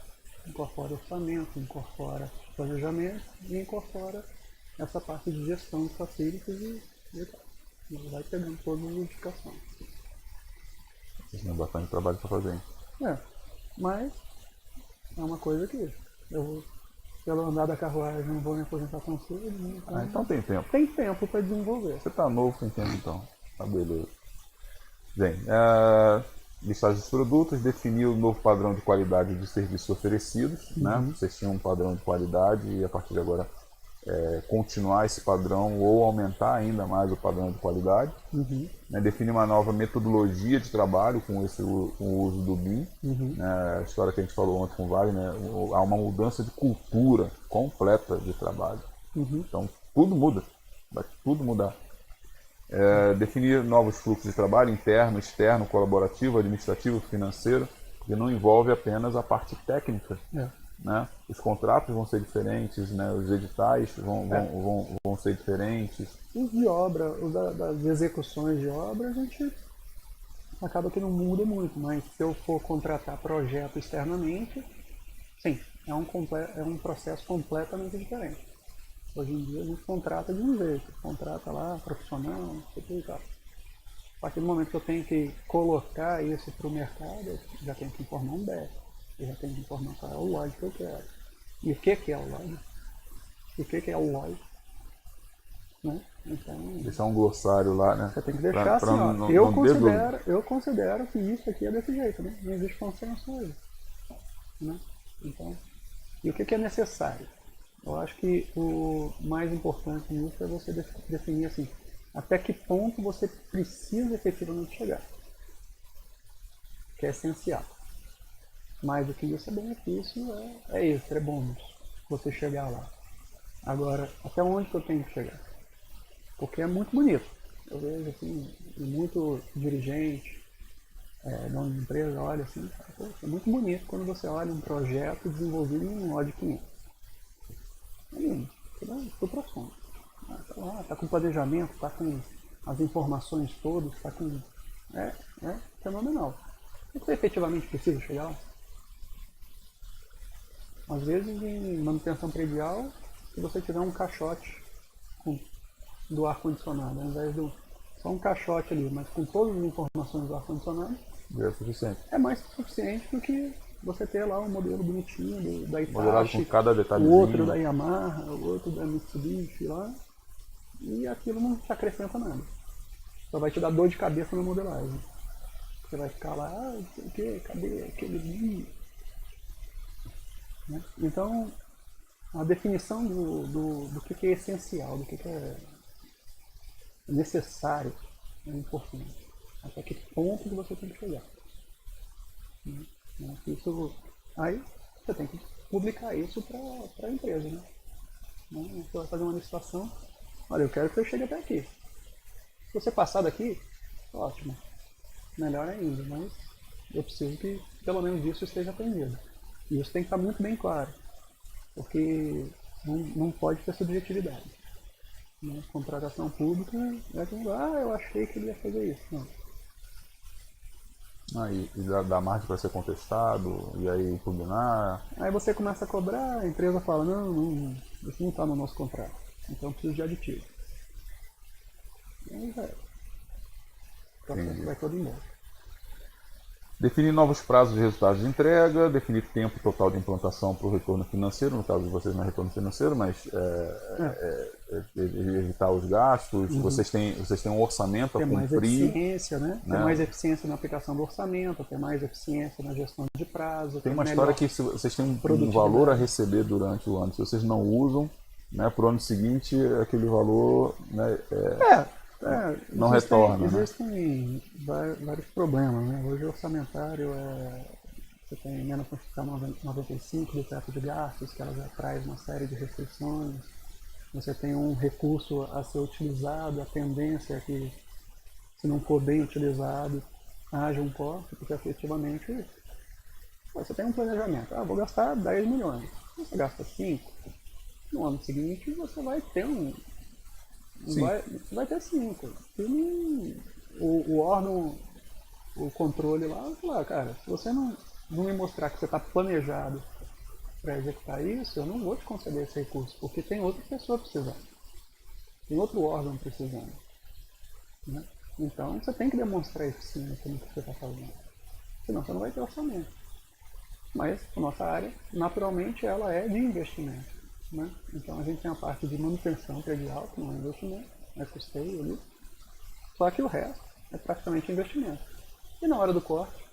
Incorpora orçamento, incorpora planejamento e incorpora essa parte de gestão de facilities e vai pegando todas as indicações. Vocês têm bastante trabalho para fazer. Mas é uma coisa que eu pelo andar da carruagem, não vou me aposentar tão cedo. Então, Então tem tempo. tem tempo para desenvolver. Você tá novo, tem tempo então. Tá beleza. Bem, listagem dos produtos, definir o novo padrão de qualidade de serviços oferecidos, né? Vocês tinham um padrão de qualidade e a partir de agora continuar esse padrão ou aumentar ainda mais o padrão de qualidade. Né? Definir uma nova metodologia de trabalho com o uso do BIM. Né? A história que a gente falou ontem com o Wagner, há uma mudança de cultura completa de trabalho. Então tudo muda, vai tudo mudar. Definir novos fluxos de trabalho, interno, externo, colaborativo, administrativo, financeiro, que não envolve apenas a parte técnica. Né? Os contratos vão ser diferentes, né? Os editais vão ser diferentes. Os de obra, os das execuções de obra, a gente acaba que não muda muito, mas se eu for contratar projeto externamente, sim, é um processo completamente diferente. Hoje em dia a gente contrata de um jeito, contrata lá, profissional, não sei o que e tal. A partir do momento que eu tenho que colocar isso para o mercado, eu já tenho que informar um BEP, eu já tenho que informar qual é o LOI que eu quero. E o que é o LOI? E o que é o LOI? Né? Então, deixar um glossário lá, né? você tem que deixar assim, ó. Eu considero que isso aqui é desse jeito, né? Não existe consenso aí. Né? Então, e o que é necessário? Eu acho que o mais importante nisso é você definir assim, até que ponto você precisa efetivamente chegar. Que é essencial. Mais do que isso é benefício, é extra, é bônus. Você chegar lá. Agora, até onde que eu tenho que chegar? Porque é muito bonito. Eu vejo assim, muito dirigente, dono de empresa, olha assim, é muito bonito quando você olha um projeto desenvolvido em um lote de 500. É lindo, estou pro fundo. Tá lá, tá com planejamento, tá com as informações todas, tá com. É fenomenal. Você efetivamente precisa chegar lá? Às vezes em manutenção predial, se você tiver um caixote do ar-condicionado, ao invés de só um caixote ali, mas com todas as informações do ar-condicionado, É suficiente. é mais que suficiente do que você ter lá um modelo bonitinho da Modelado Hitachi, com cada o detalhezinho. outro da Yamaha, o outro da Mitsubishi lá, e aquilo não te acrescenta nada. Só vai te dar dor de cabeça na modelagem. Você vai ficar lá, não sei o que, cadê aquele ali? Né? Então, a definição do que é essencial, do que é necessário, é importante. Até que ponto que você tem que chegar. Né? Isso, aí você tem que publicar isso para a empresa. Né? Você vai fazer uma licitação, olha, eu quero que você chegue até aqui. Se você passar daqui, ótimo, melhor ainda, mas eu preciso que pelo menos isso esteja atendido. E isso tem que estar muito bem claro, porque não pode ter subjetividade. Né? Contratação pública é como, eu achei que ele ia fazer isso. Não. E dá margem para ser contestado, e aí impugnar. Aí você começa a cobrar, a empresa fala, não, isso não está no nosso contrato, então eu preciso de aditivo. E aí o processo vai todo embora. Definir novos prazos de resultados de entrega, definir tempo total de implantação para o retorno financeiro, no caso de vocês não é retorno financeiro, mas evitar os gastos, vocês têm um orçamento a ter cumprir. Mais eficiência, né? Ter mais eficiência na aplicação do orçamento, ter mais eficiência na gestão de prazo. Tem uma história que se vocês têm um valor a receber durante o ano, se vocês não usam, né, para o ano seguinte aquele valor, né, não retorna. Existem vários problemas. Né? Hoje o orçamentário você tem emenda constitucional 95 do teto de gastos, que ela já traz uma série de restrições. Você tem um recurso a ser utilizado, a tendência é que, se não for bem utilizado, haja um corte, porque efetivamente você tem um planejamento. Vou gastar 10 milhões. Você gasta 5, no ano seguinte você vai ter vai ter 5. O órgão, o controle lá, vai falar, cara, se você não me mostrar que você está planejado para executar isso, eu não vou te conceder esse recurso, porque tem outra pessoa precisando. Tem outro órgão precisando. Né? Então você tem que demonstrar eficiência no que você está fazendo. Senão você não vai ter orçamento. Mas a nossa área, naturalmente, ela é de investimento. né? Então a gente tem a parte de manutenção predial, que não é investimento, é custeio ali. Só que o resto é praticamente investimento. E na hora do corte,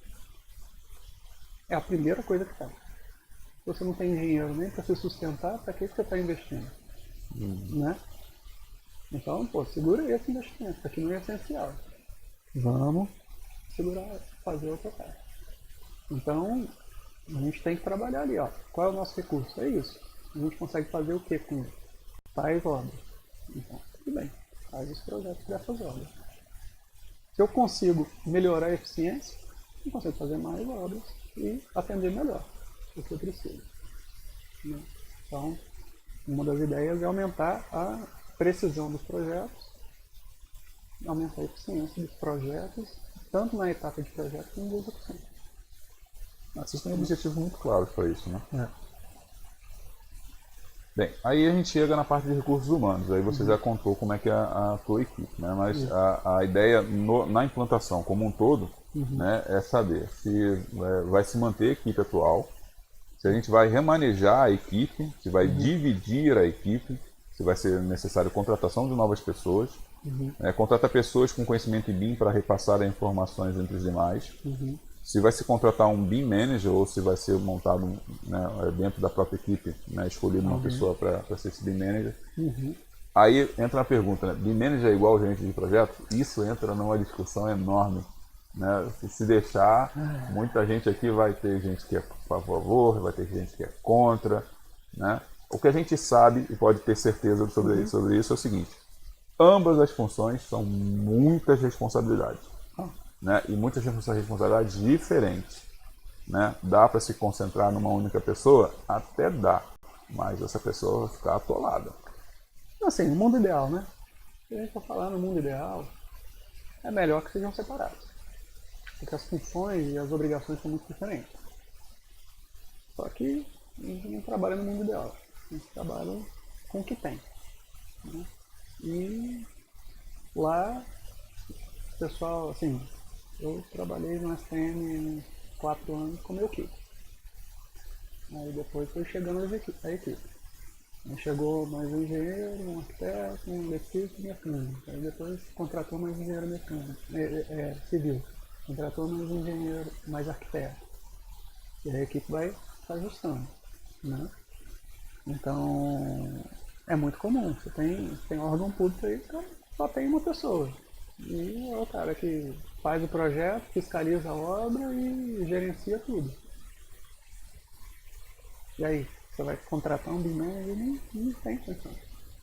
é a primeira coisa que faz. Se você não tem dinheiro nem para se sustentar, para que você está investindo? Né? Então, pô, segura esse investimento, isso aqui não é essencial. Vamos segurar, fazer outra parte. Então, a gente tem que trabalhar ali, ó. Qual é o nosso recurso? É isso. A gente consegue fazer o que com ele? Tais obras. Então, tudo bem. Faz os projetos dessas obras. Se eu consigo melhorar a eficiência, eu consigo fazer mais obras e atender melhor o que eu preciso. Né? Então, uma das ideias é aumentar a precisão dos projetos, aumentar a eficiência dos projetos, tanto na etapa de projeto como de execução. Vocês têm objetivos muito claros para isso, né? É. Bem, aí a gente chega na parte de recursos humanos, aí você já contou como é que é a tua equipe, né? Mas a ideia na implantação como um todo, né, é saber se vai se manter a equipe atual, se a gente vai remanejar a equipe, se vai dividir a equipe, se vai ser necessário contratação de novas pessoas, contratar pessoas com conhecimento em BIM para repassar as informações entre os demais, se vai se contratar um BIM Manager ou se vai ser montado, né, dentro da própria equipe, né, escolhido uma pessoa para ser esse BIM Manager. Aí entra a pergunta, né, BIM Manager é igual gerente de projeto? Isso entra numa discussão enorme. Né? Se deixar, muita gente aqui vai ter gente que é a favor, vai ter gente que é contra. Né? O que a gente sabe e pode ter certeza sobre isso é o seguinte: ambas as funções são muitas responsabilidades. Né? E muitas responsabilidades diferentes. Né? Dá para se concentrar numa única pessoa? Até dá, mas essa pessoa vai ficar atolada. Assim, no mundo ideal, né? Se a gente for falar no mundo ideal, é melhor que sejam separados. Porque as funções e as obrigações são muito diferentes. Só que a gente não trabalha no mundo ideal. A gente trabalha com o que tem. Né? E lá, o pessoal, assim, eu trabalhei no STM 4 anos com meu equipe. Aí depois foi chegando a equipe. Aí chegou mais um engenheiro, um arquiteto, um eletricista e mecânico. Aí depois contratou mais um engenheiro mecânico, civil. Contratou mais um engenheiro, mais arquiteto. E aí a equipe vai se ajustando. Né? Então, é muito comum. Você tem órgão público aí que só tem uma pessoa. E é o cara que faz o projeto, fiscaliza a obra e gerencia tudo. E aí, você vai contratar um BIM Manager e não tem função.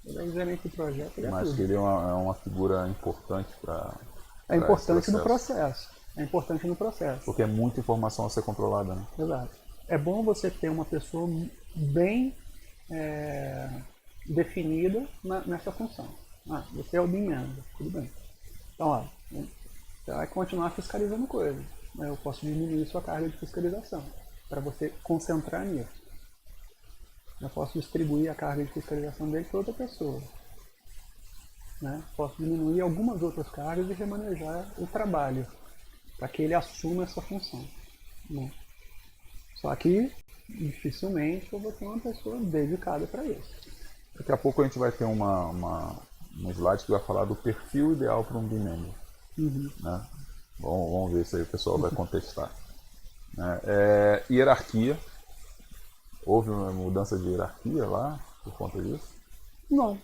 Ele é o gerente do projeto, ele é Mas tudo. ele é uma figura importante para É importante no processo. É importante no processo. Porque é muita informação a ser controlada, né? Exato. É bom você ter uma pessoa bem definida nessa função. Você é o BIM Manager, tudo bem. Então, ó, você vai continuar fiscalizando coisas. Eu posso diminuir sua carga de fiscalização para você concentrar nisso. Eu posso distribuir a carga de fiscalização dele para outra pessoa. Né? Posso diminuir algumas outras cargas e remanejar o trabalho para que ele assuma essa função. Né? Só que dificilmente eu vou ter uma pessoa dedicada para isso. Daqui a pouco a gente vai ter um slide que vai falar do perfil ideal para um BIM Manager. Né? Vamos ver se aí o pessoal vai contestar. Né? Hierarquia. Houve uma mudança de hierarquia lá por conta disso? Não.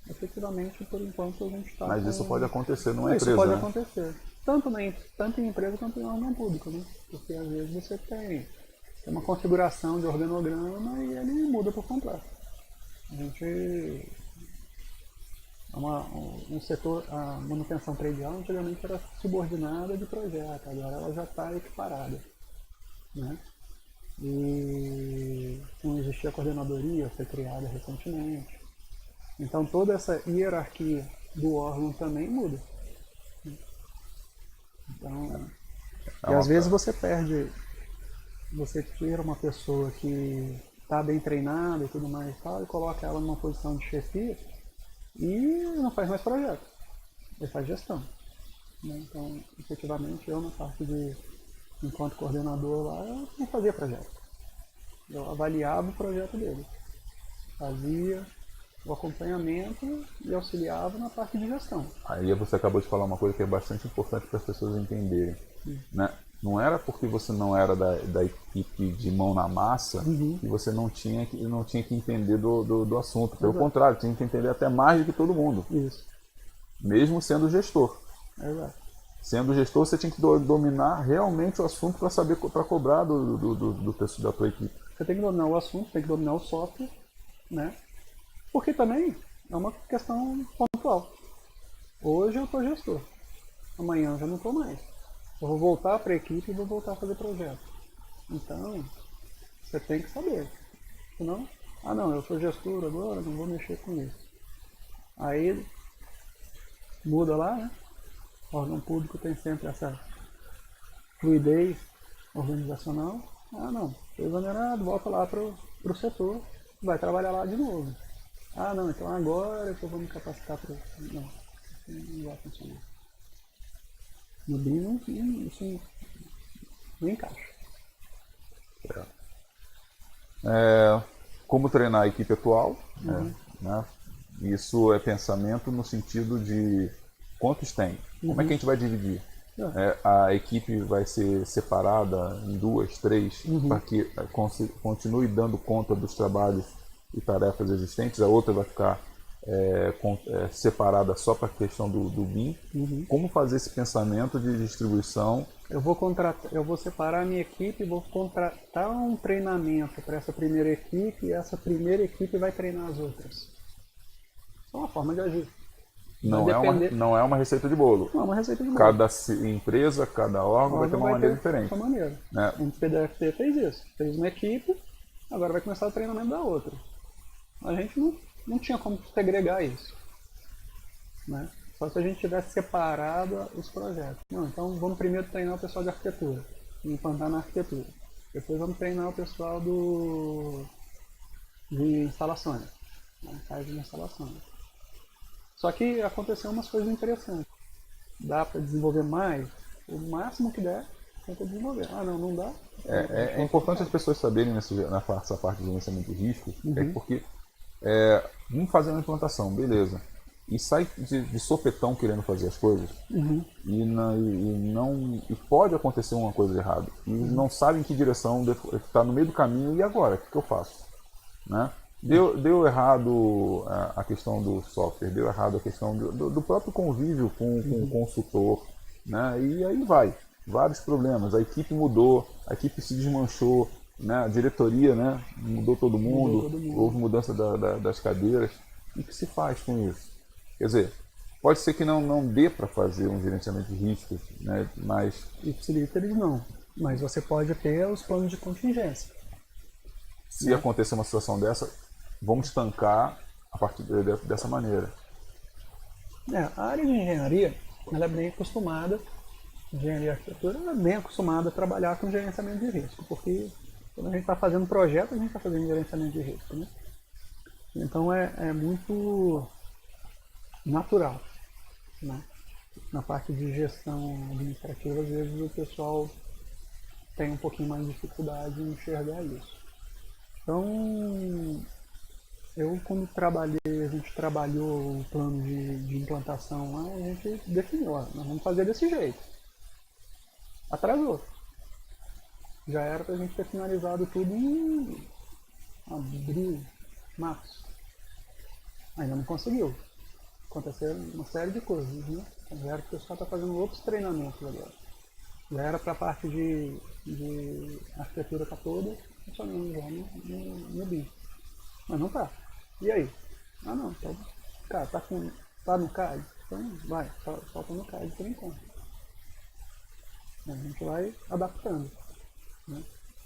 Efetivamente, por enquanto a gente está. Mas isso pode acontecer numa isso empresa, pode né? acontecer. Tanto em empresa quanto em órgão público, né? Porque às vezes você tem uma configuração de organograma e ele muda por completo. A gente. Um setor, a manutenção predial antigamente era subordinada de projeto, agora ela já está equiparada. Né? E não existia coordenadoria, foi criada recentemente. Então toda essa hierarquia do órgão também muda. Então, e às vezes você tira uma pessoa que está bem treinada e tudo mais e tal, e coloca ela numa posição de chefia e não faz mais projeto, ele faz gestão. Né? Então, efetivamente, eu na parte de, enquanto coordenador lá, eu não fazia projeto. Eu avaliava o projeto dele. fazia o acompanhamento e auxiliava na parte de gestão. Aí você acabou de falar uma coisa que é bastante importante para as pessoas entenderem, né? Não era porque você não era da equipe de mão na massa que você não tinha que entender do assunto. Pelo contrário, tinha que entender até mais do que todo mundo. Isso. Mesmo sendo gestor. Exato. Sendo gestor, você tinha que dominar realmente o assunto para saber, para cobrar da tua equipe. Você tem que dominar o assunto, tem que dominar o software, né? Porque também é uma questão pontual. Hoje eu estou gestor, amanhã eu já não estou mais. Eu vou voltar para a equipe e vou voltar a fazer projeto. Então, você tem que saber. Senão, não, eu sou gestor agora, não vou mexer com isso. Aí, muda lá, né? O órgão público tem sempre essa fluidez organizacional. Não, foi exonerado, volta lá para o setor, vai trabalhar lá de novo. Não, então agora que eu vou me capacitar para... Não vai funcionar. No BIM isso não encaixa. Como treinar a equipe atual, né? Isso é pensamento no sentido de quantos tem, como é que a gente vai dividir. A equipe vai ser separada em 2, 3, para que continue dando conta dos trabalhos e tarefas existentes, a outra vai ficar separada só para a questão do BIM. Como fazer esse pensamento de distribuição? Eu vou separar a minha equipe e vou contratar um treinamento para essa primeira equipe e essa primeira equipe vai treinar as outras. Isso é uma forma de agir. Não é uma receita de bolo. Não é uma receita de bolo. Cada empresa, cada órgão vai ter uma maneira diferente. Sua maneira. Né? O PDFT fez isso. Fez uma equipe, agora vai começar o treinamento da outra. A gente não tinha como segregar isso. Né? Só se a gente tivesse separado os projetos. Então vamos primeiro treinar o pessoal de arquitetura, implantar na arquitetura. Depois vamos treinar o pessoal de instalações, na parte de instalações. Só que aconteceu umas coisas interessantes. Dá para desenvolver mais? O máximo que der, tenta desenvolver. Não dá? É importante as pessoas saberem nessa parte de gerenciamento de risco, porque vamos fazer uma implantação, beleza. E sai de sopetão querendo fazer as coisas e pode acontecer uma coisa de errado. E não sabe em que direção está no meio do caminho e agora, o que eu faço? Né? Deu errado a questão do software, deu errado a questão do próprio convívio com o consultor, né? E aí vai, vários problemas. A equipe mudou, a equipe se desmanchou, né? A diretoria, né? Mudou todo mundo, houve mudança das cadeiras. E o que se faz com isso? Quer dizer, pode ser que não dê para fazer um gerenciamento de riscos, né? Mas... Ipsilíteres não, mas você pode ter os planos de contingência. Se acontecer uma situação dessa, vamos estancar a partir dessa maneira. A área de engenharia, ela é bem acostumada, engenharia e arquitetura, ela é bem acostumada a trabalhar com gerenciamento de risco, porque quando a gente está fazendo projeto, a gente está fazendo gerenciamento de risco, né? Então é muito natural, né? Na parte de gestão administrativa, às vezes o pessoal tem um pouquinho mais de dificuldade em enxergar isso. Então, quando a gente trabalhou o plano de implantação lá, a gente definiu, nós vamos fazer desse jeito. Atrasou. Já era para a gente ter finalizado tudo em abril, março. Ainda não conseguiu. Aconteceram uma série de coisas, né? Já era que o pessoal está fazendo outros treinamentos agora. Já era para a parte de arquitetura tá toda funcionando já no BIM. Mas não tá. E aí? Não, então, cara, tá no CAD? Então vai, só tá no CAD por enquanto. A gente vai adaptando. Né?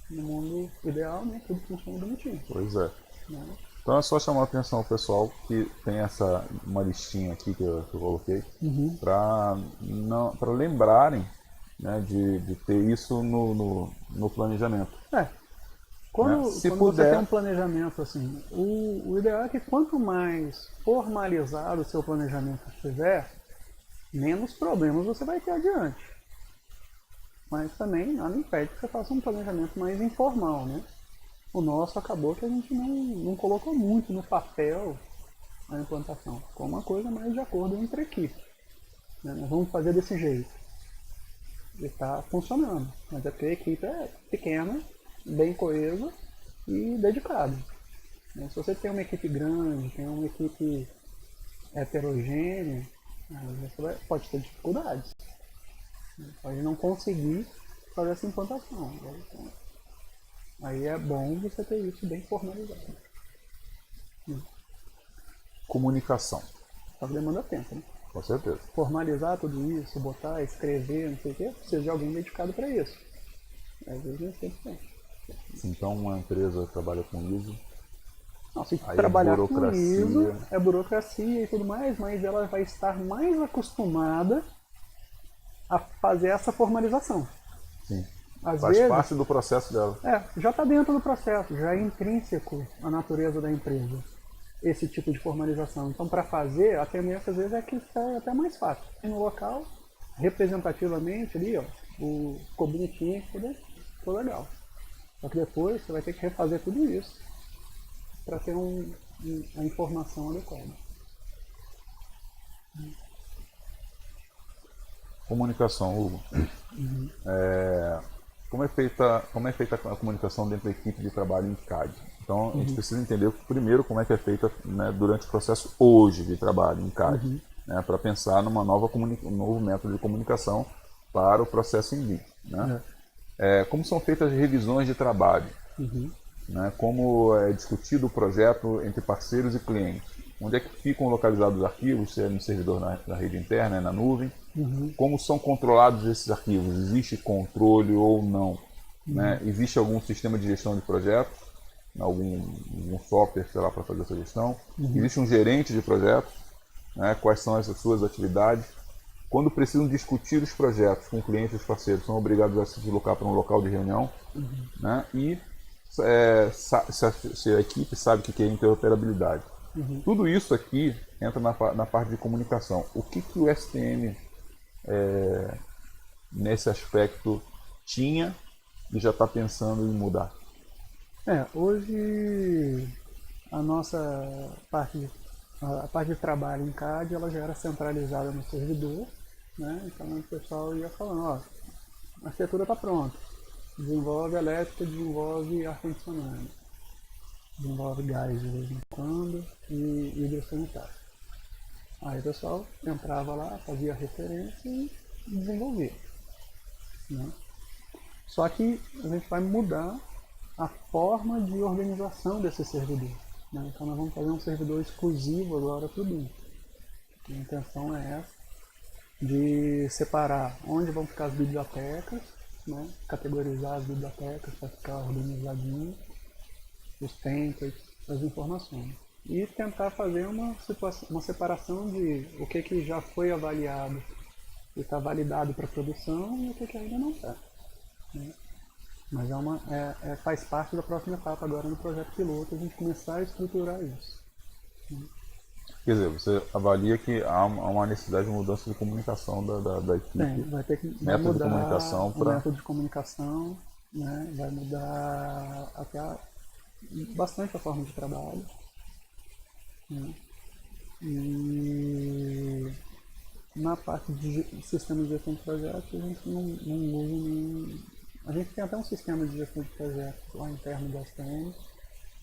No mundo ideal, né, tudo funciona bonitinho. Pois é. Né? Então é só chamar a atenção ao pessoal que tem uma listinha aqui que eu coloquei para lembrarem, né, de ter isso no planejamento. Quando Se você puder... tem um planejamento assim, o ideal é que quanto mais formalizado o seu planejamento estiver, menos problemas você vai ter adiante. Mas também nada impede que você faça um planejamento mais informal, né? O nosso acabou que a gente não colocou muito no papel a implantação. Ficou uma coisa mais de acordo entre a equipe. Né? Nós vamos fazer desse jeito. E está funcionando. Mas é porque a equipe é pequena, bem coesa e dedicada. Né? Se você tem uma equipe grande, tem uma equipe heterogênea, aí você pode ter dificuldades. Pode não conseguir fazer essa implantação. Aí é bom você ter isso bem formalizado. Comunicação. Só que demanda tempo, né? Com certeza. Formalizar tudo isso, botar, escrever, não sei o quê, precisa de alguém dedicado para isso. Às vezes nem sempre tem. Então uma empresa trabalha com ISO. Não, se Aí trabalhar com burocracia. ISO, é burocracia e tudo mais, mas ela vai estar mais acostumada a fazer essa formalização. Sim. Às Faz vezes, parte do processo dela. já está dentro do processo, já é intrínseco à natureza da empresa esse tipo de formalização. Então, para fazer, a tendência às vezes é que é até mais fácil. No local, representativamente ali, ó, ficou bonitinho, ficou legal. Só que depois você vai ter que refazer tudo isso para ter a informação adequada. Comunicação, Hugo. Como é feita a comunicação dentro da equipe de trabalho em CAD? Então, a gente precisa entender primeiro como é que é feita, né, durante o processo hoje de trabalho em CAD, né, para pensar num novo método de comunicação para o processo em vídeo. Né? Como são feitas as revisões de trabalho? Né, como é discutido o projeto entre parceiros e clientes? Onde é que ficam localizados os arquivos? Se é no servidor na rede interna, na nuvem? Como são controlados esses arquivos? Existe controle ou não? Né? Existe algum sistema de gestão de projetos? Algum software, sei lá, para fazer essa gestão? Existe um gerente de projetos? Né? Quais são as suas atividades? Quando precisam discutir os projetos com clientes e os parceiros, são obrigados a se deslocar para um local de reunião? Né? E se a equipe sabe o que é interoperabilidade. Tudo isso aqui entra na parte de comunicação. O que o STM, nesse aspecto, tinha e já está pensando em mudar? Hoje a nossa parte de trabalho em CAD ela já era centralizada no servidor, né? Então o pessoal ia falando, ó, a arquitetura está pronta, desenvolve elétrica, desenvolve ar-condicionado, desenvolve gás de vez em quando e hidrossanitário. Aí o pessoal entrava lá, fazia a referência e desenvolvia. Né? Só que a gente vai mudar a forma de organização desse servidor. Né? Então nós vamos fazer um servidor exclusivo agora para o BIM. A intenção é essa, de separar onde vão ficar as bibliotecas, né? Categorizar as bibliotecas para ficar organizadinho, os templates, as informações. E tentar fazer uma separação de o que já foi avaliado e está validado para produção e o que ainda não está. Né? Mas faz parte da próxima etapa agora no projeto piloto, a gente começar a estruturar isso. Quer dizer, você avalia que há uma necessidade de mudança de comunicação da equipe. Vai ter que método mudar de comunicação o método de comunicação, né? Vai mudar até bastante a forma de trabalho. Né? E na parte de sistema de gestão de projetos a gente não usa nenhum. A gente tem até um sistema de gestão de projetos lá interno da STM,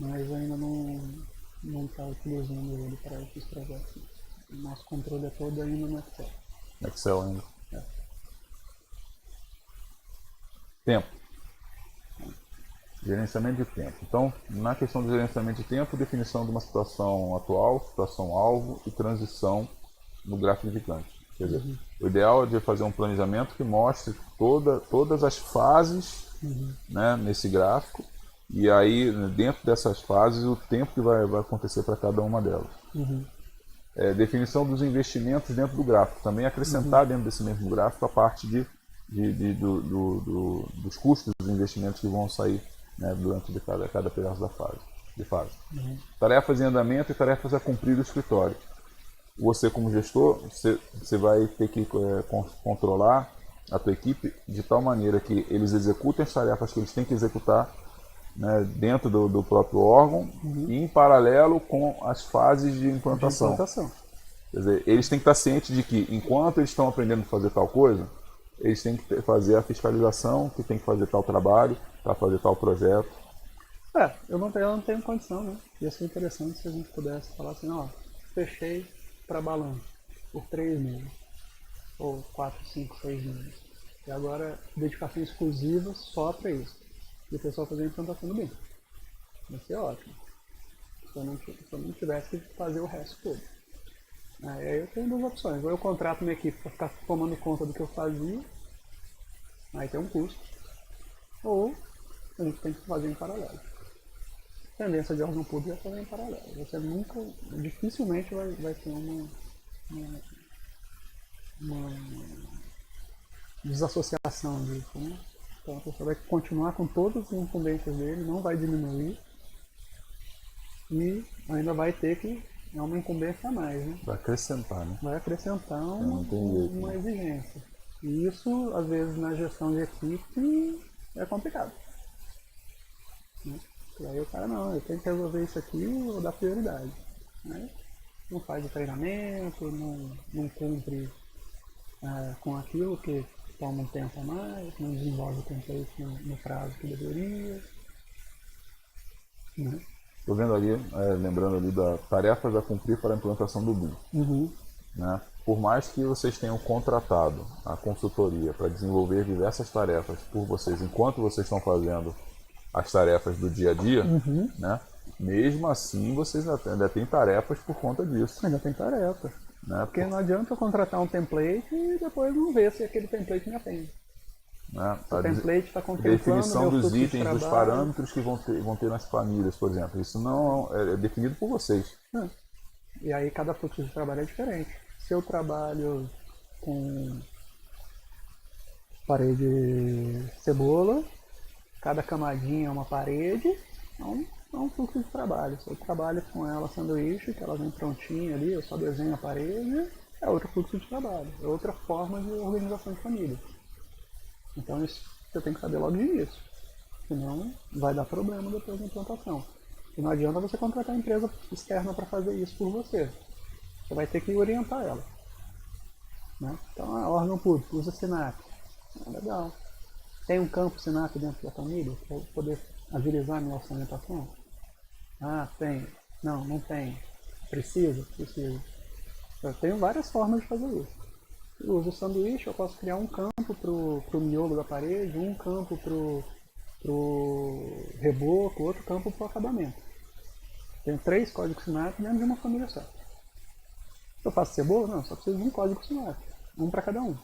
mas ainda não está utilizando ele para esses projetos. O nosso controle é todo ainda no Excel. Excel ainda. Tempo. Gerenciamento de tempo. Então, na questão do gerenciamento de tempo, definição de uma situação atual, situação alvo e transição no gráfico de Gantt. Quer dizer, o ideal é de fazer um planejamento que mostre todas as fases, né, nesse gráfico, e aí dentro dessas fases o tempo que vai acontecer para cada uma delas. Definição dos investimentos dentro do gráfico, também acrescentar dentro desse mesmo gráfico a parte dos custos dos investimentos que vão sair, né, durante cada pedaço de fase. Tarefas em andamento e tarefas a cumprir do escritório. Você, como gestor, você vai ter que controlar a tua equipe de tal maneira que eles executem as tarefas que eles têm que executar né, dentro do próprio órgão e em paralelo com as fases de implantação. Quer dizer, eles têm que estar cientes de que, enquanto eles estão aprendendo a fazer tal coisa, eles têm que fazer a fiscalização, que tem que fazer tal trabalho, para fazer tal projeto. Eu não tenho condição, né? Ia ser interessante se a gente pudesse falar assim, ó, fechei trabalhando por 3 meses, ou 4, 5, 6 meses. E agora, dedicação exclusiva só para isso. E o pessoal fazer a implantação do BIM. Ia ser ótimo. Se eu não tivesse que fazer o resto todo. Aí eu tenho 2 opções. Ou eu contrato uma equipe para ficar tomando conta do que eu fazia, aí tem um custo. Ou a gente tem que fazer em paralelo. A tendência de órgão público é fazer em paralelo. Você dificilmente vai ter uma desassociação disso, né? Então a pessoa vai continuar com todas as incumbências dele, não vai diminuir e ainda vai ter que é uma incumbência a mais, né? Vai acrescentar, né? Vai acrescentar uma exigência. E isso, às vezes, na gestão de equipe é complicado. Né? E aí o cara, não, eu tenho que resolver isso aqui e vou dar prioridade. Né? Não faz o treinamento, não cumpre com aquilo que toma um tempo a mais, não desenvolve o template no prazo que deveria. Né? Estou vendo ali, lembrando ali das tarefas a cumprir para a implantação do BIM. Né? Por mais que vocês tenham contratado a consultoria para desenvolver diversas tarefas por vocês, enquanto vocês estão fazendo as tarefas do dia a dia, né? Mesmo assim vocês ainda têm tarefas por conta disso. Ainda tem tarefa. Né? Porque não adianta eu contratar um template e depois não ver se aquele template me atende. Né? O template está contemplando definição meu dos itens, de dos parâmetros que vão ter nas planilhas, por exemplo. Isso não é definido por vocês. E aí cada fluxo de trabalho é diferente. Se eu trabalho com parede cebola, cada camadinha é uma parede, é um fluxo de trabalho. Se eu trabalho com ela sanduíche, que ela vem prontinha ali, eu só desenho a parede, é outro fluxo de trabalho, é outra forma de organização de família. Então isso você tem que saber logo de início, senão vai dar problema depois da implantação. E não adianta você contratar a empresa externa para fazer isso por você. Você vai ter que orientar ela. Né? Então, órgão público, usa SINAP. Legal. Tem um campo SINAP dentro da família para eu poder agilizar a minha orçamentação? Tem. Não tem. Precisa? Precisa. Eu tenho várias formas de fazer isso. Eu uso o sanduíche, eu posso criar um campo para o miolo da parede, um campo para o reboco, outro campo para o acabamento. Tenho 3 códigos SINAP dentro de uma família só. Se eu faço cebola, não, só preciso de um código SINAP, um para cada um.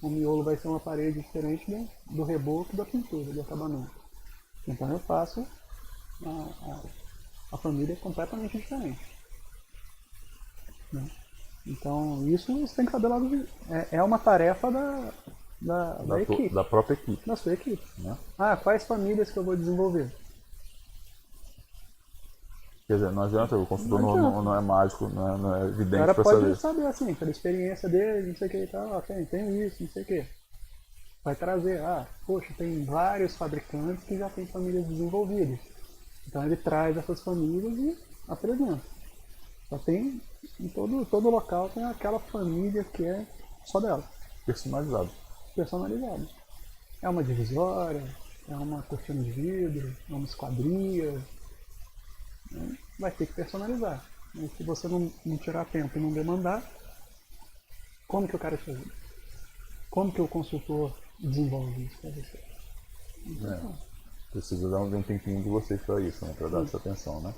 O miolo vai ser uma parede diferente do reboco, da pintura, do acabamento. Então eu faço a família completamente diferente. Né? Então isso você tem que saber logo. É uma tarefa da equipe. Da própria equipe. Da sua equipe. Né? Quais famílias que eu vou desenvolver? Quer dizer, não adianta, o consultor não é mágico, não é evidente para saber. O cara pode saber assim, pela experiência dele, não sei o que e tal, tem isso, não sei o que. Vai trazer, poxa, tem vários fabricantes que já têm famílias desenvolvidas. Então ele traz essas famílias e apresenta. Só tem, em todo local tem aquela família que é só dela. Personalizado. É uma divisória, é uma cortina de vidro, é uma esquadria. Vai ter que personalizar. E se você não tirar tempo e não demandar, como que o cara te ajuda? Como que o consultor desenvolve isso para você? Precisa dar um tempinho de vocês para isso, né? Para dar essa atenção, né?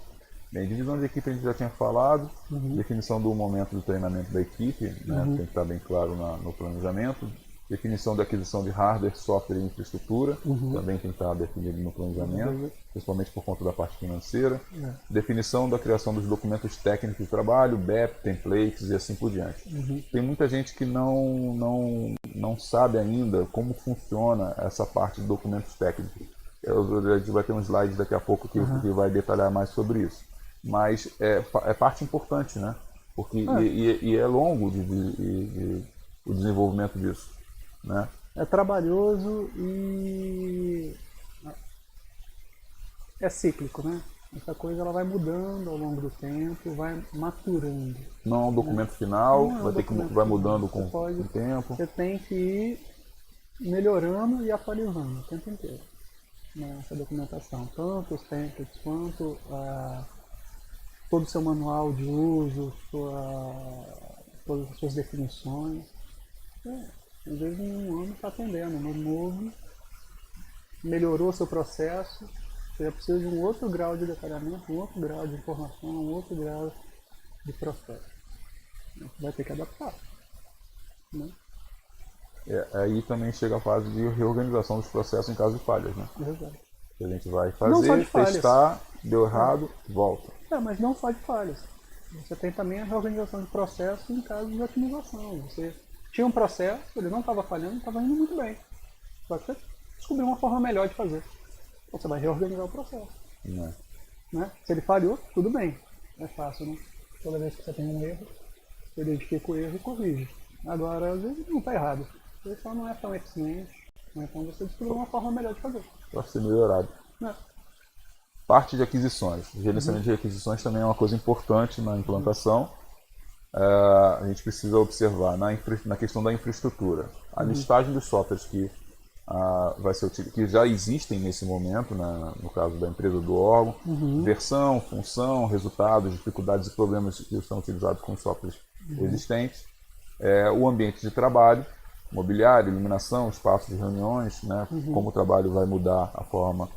Bem, divisão de equipe a gente já tinha falado, definição do momento do treinamento da equipe, né? Tem que estar bem claro no planejamento. Definição da aquisição de hardware, software e infraestrutura, também tem que estar definido no planejamento, principalmente por conta da parte financeira. Definição da criação dos documentos técnicos de trabalho, BEP, templates e assim por diante. Tem muita gente que não sabe ainda como funciona essa parte de documentos técnicos. A gente vai ter um slide daqui a pouco que vai detalhar mais sobre isso. Mas é parte importante, né? Porque, e é longo o desenvolvimento disso. Né? É trabalhoso e é cíclico, né? Essa coisa ela vai mudando ao longo do tempo, vai maturando. Não é um documento final, Não é um vai ter que documento vai final. mudando Você com o tempo. Você tem que ir melhorando e atualizando o tempo inteiro, né, essa documentação. Tanto os templates quanto todo o seu manual de uso, todas as suas definições. Às vezes em um ano está atendendo, no novo, melhorou seu processo, você já precisa de um outro grau de detalhamento, um outro grau de informação, um outro grau de processo. Você vai ter que adaptar. Né? Aí também chega a fase de reorganização dos processos em caso de falhas, né? Exato. Que a gente vai Não só fazer, de falhas. testar, deu errado, volta. Mas não só de falhas. Você tem também a reorganização de processos em caso de otimização. Você tinha um processo, ele não estava falhando, estava indo muito bem. Só que você descobriu uma forma melhor de fazer. Então você vai reorganizar o processo. Né? Né? Se ele falhou, tudo bem. É fácil, né? Toda vez que você tem um erro, você identifica o erro e corrige. Agora, às vezes não está errado. Você só não é tão eficiente. Então você descobriu uma forma melhor de fazer. Para ser melhorado. Né? Parte de aquisições. O gerenciamento de aquisições também é uma coisa importante na implantação. A gente precisa observar na questão da infraestrutura. A listagem dos softwares que vai ser que já existem nesse momento, no caso da empresa do órgão, versão, função, resultados, dificuldades e problemas que estão utilizados com os softwares existentes, o ambiente de trabalho, mobiliário, iluminação, espaço de reuniões, né, como o trabalho vai mudar, a forma,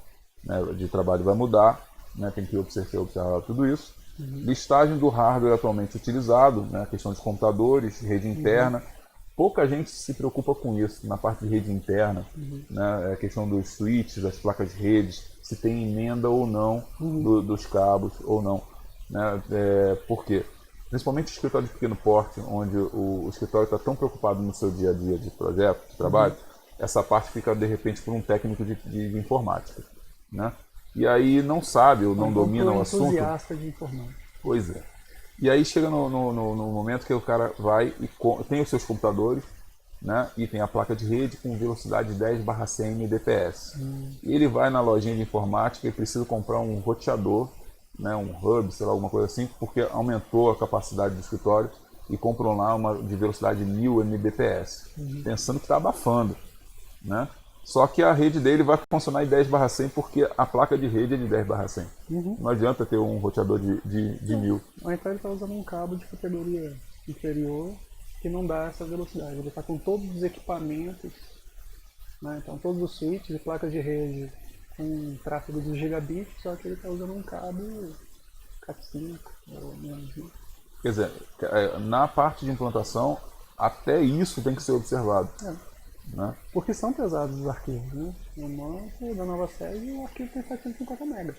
né, de trabalho vai mudar, né, tem que observar tudo isso. Listagem do hardware atualmente utilizado, né, a questão de computadores, rede interna. Pouca gente se preocupa com isso, na parte de rede interna, né, a questão dos switches, das placas de redes, se tem emenda ou não dos cabos ou não. Né, por quê? Principalmente o escritório de pequeno porte, onde o escritório está tão preocupado no seu dia a dia de projeto, de trabalho, essa parte fica de repente por um técnico de informática. Né? E aí não sabe ou não domina o assunto. Entusiasta de informática. Pois é. E aí chega no momento que o cara vai e tem os seus computadores, né, e tem a placa de rede com velocidade 10/100 Mbps. E ele vai na lojinha de informática e precisa comprar um roteador, né, um hub, sei lá, alguma coisa assim, porque aumentou a capacidade do escritório e compram lá uma de velocidade 1000 Mbps, pensando que está abafando. Né? Só que a rede dele vai funcionar em 10/100 porque a placa de rede é de 10/100. Não adianta ter um roteador de 1000. Ou então ele está usando um cabo de categoria inferior que não dá essa velocidade. Ele está com todos os equipamentos, né? Então todos os switches e placas de rede com tráfego de gigabit, só que ele está usando um cabo Cat5 ou menos. Quer dizer, na parte de implantação, até isso tem que ser observado. Né? Porque são pesados os arquivos, né? No nosso, da nova sede, o arquivo tem 750 MB.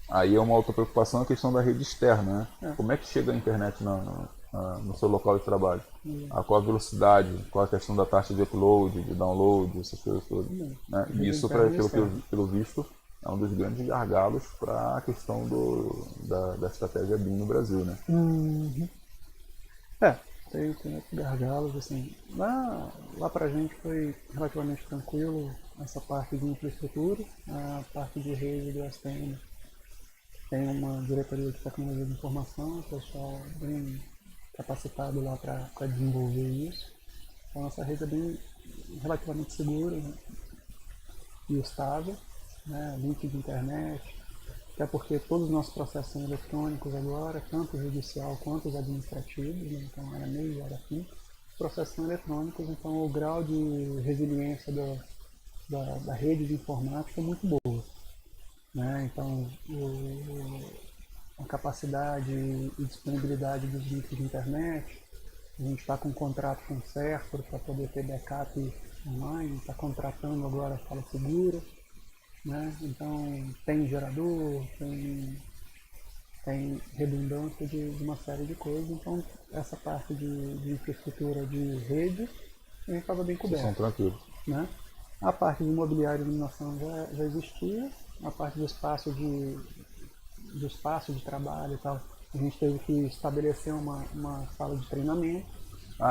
Aí é uma outra preocupação a questão da rede externa, né? Como é que chega a internet no seu local de trabalho? Qual a velocidade, qual a questão da taxa de upload, de download, essas coisas todas. Né? E isso, pelo visto, é um dos grandes gargalos para a questão da estratégia BIM no Brasil. Né? Tem gargalos, assim. Lá pra gente foi relativamente tranquilo essa parte de infraestrutura, a parte de rede do STM. Tem uma diretoria de tecnologia de informação, o pessoal bem capacitado lá para desenvolver isso. Então essa rede é bem relativamente segura, né? E estável, né? Link de internet, até porque todos os nossos processos são eletrônicos agora, tanto o judicial quanto os administrativos, né? Então era MEI, era FIM. Os processos são eletrônicos, então o grau de resiliência da rede de informática é muito boa. Né? Então a capacidade e disponibilidade dos links de internet, a gente está com um contrato com o Certo para poder ter backup online, está contratando agora a Fala Segura. Né? Então tem gerador, tem redundância de uma série de coisas, então essa parte de infraestrutura de rede a gente estava bem coberto. São tranquilos. Né? A parte de imobiliário e iluminação já existia, a parte do espaço de trabalho e tal, a gente teve que estabelecer uma sala de treinamento,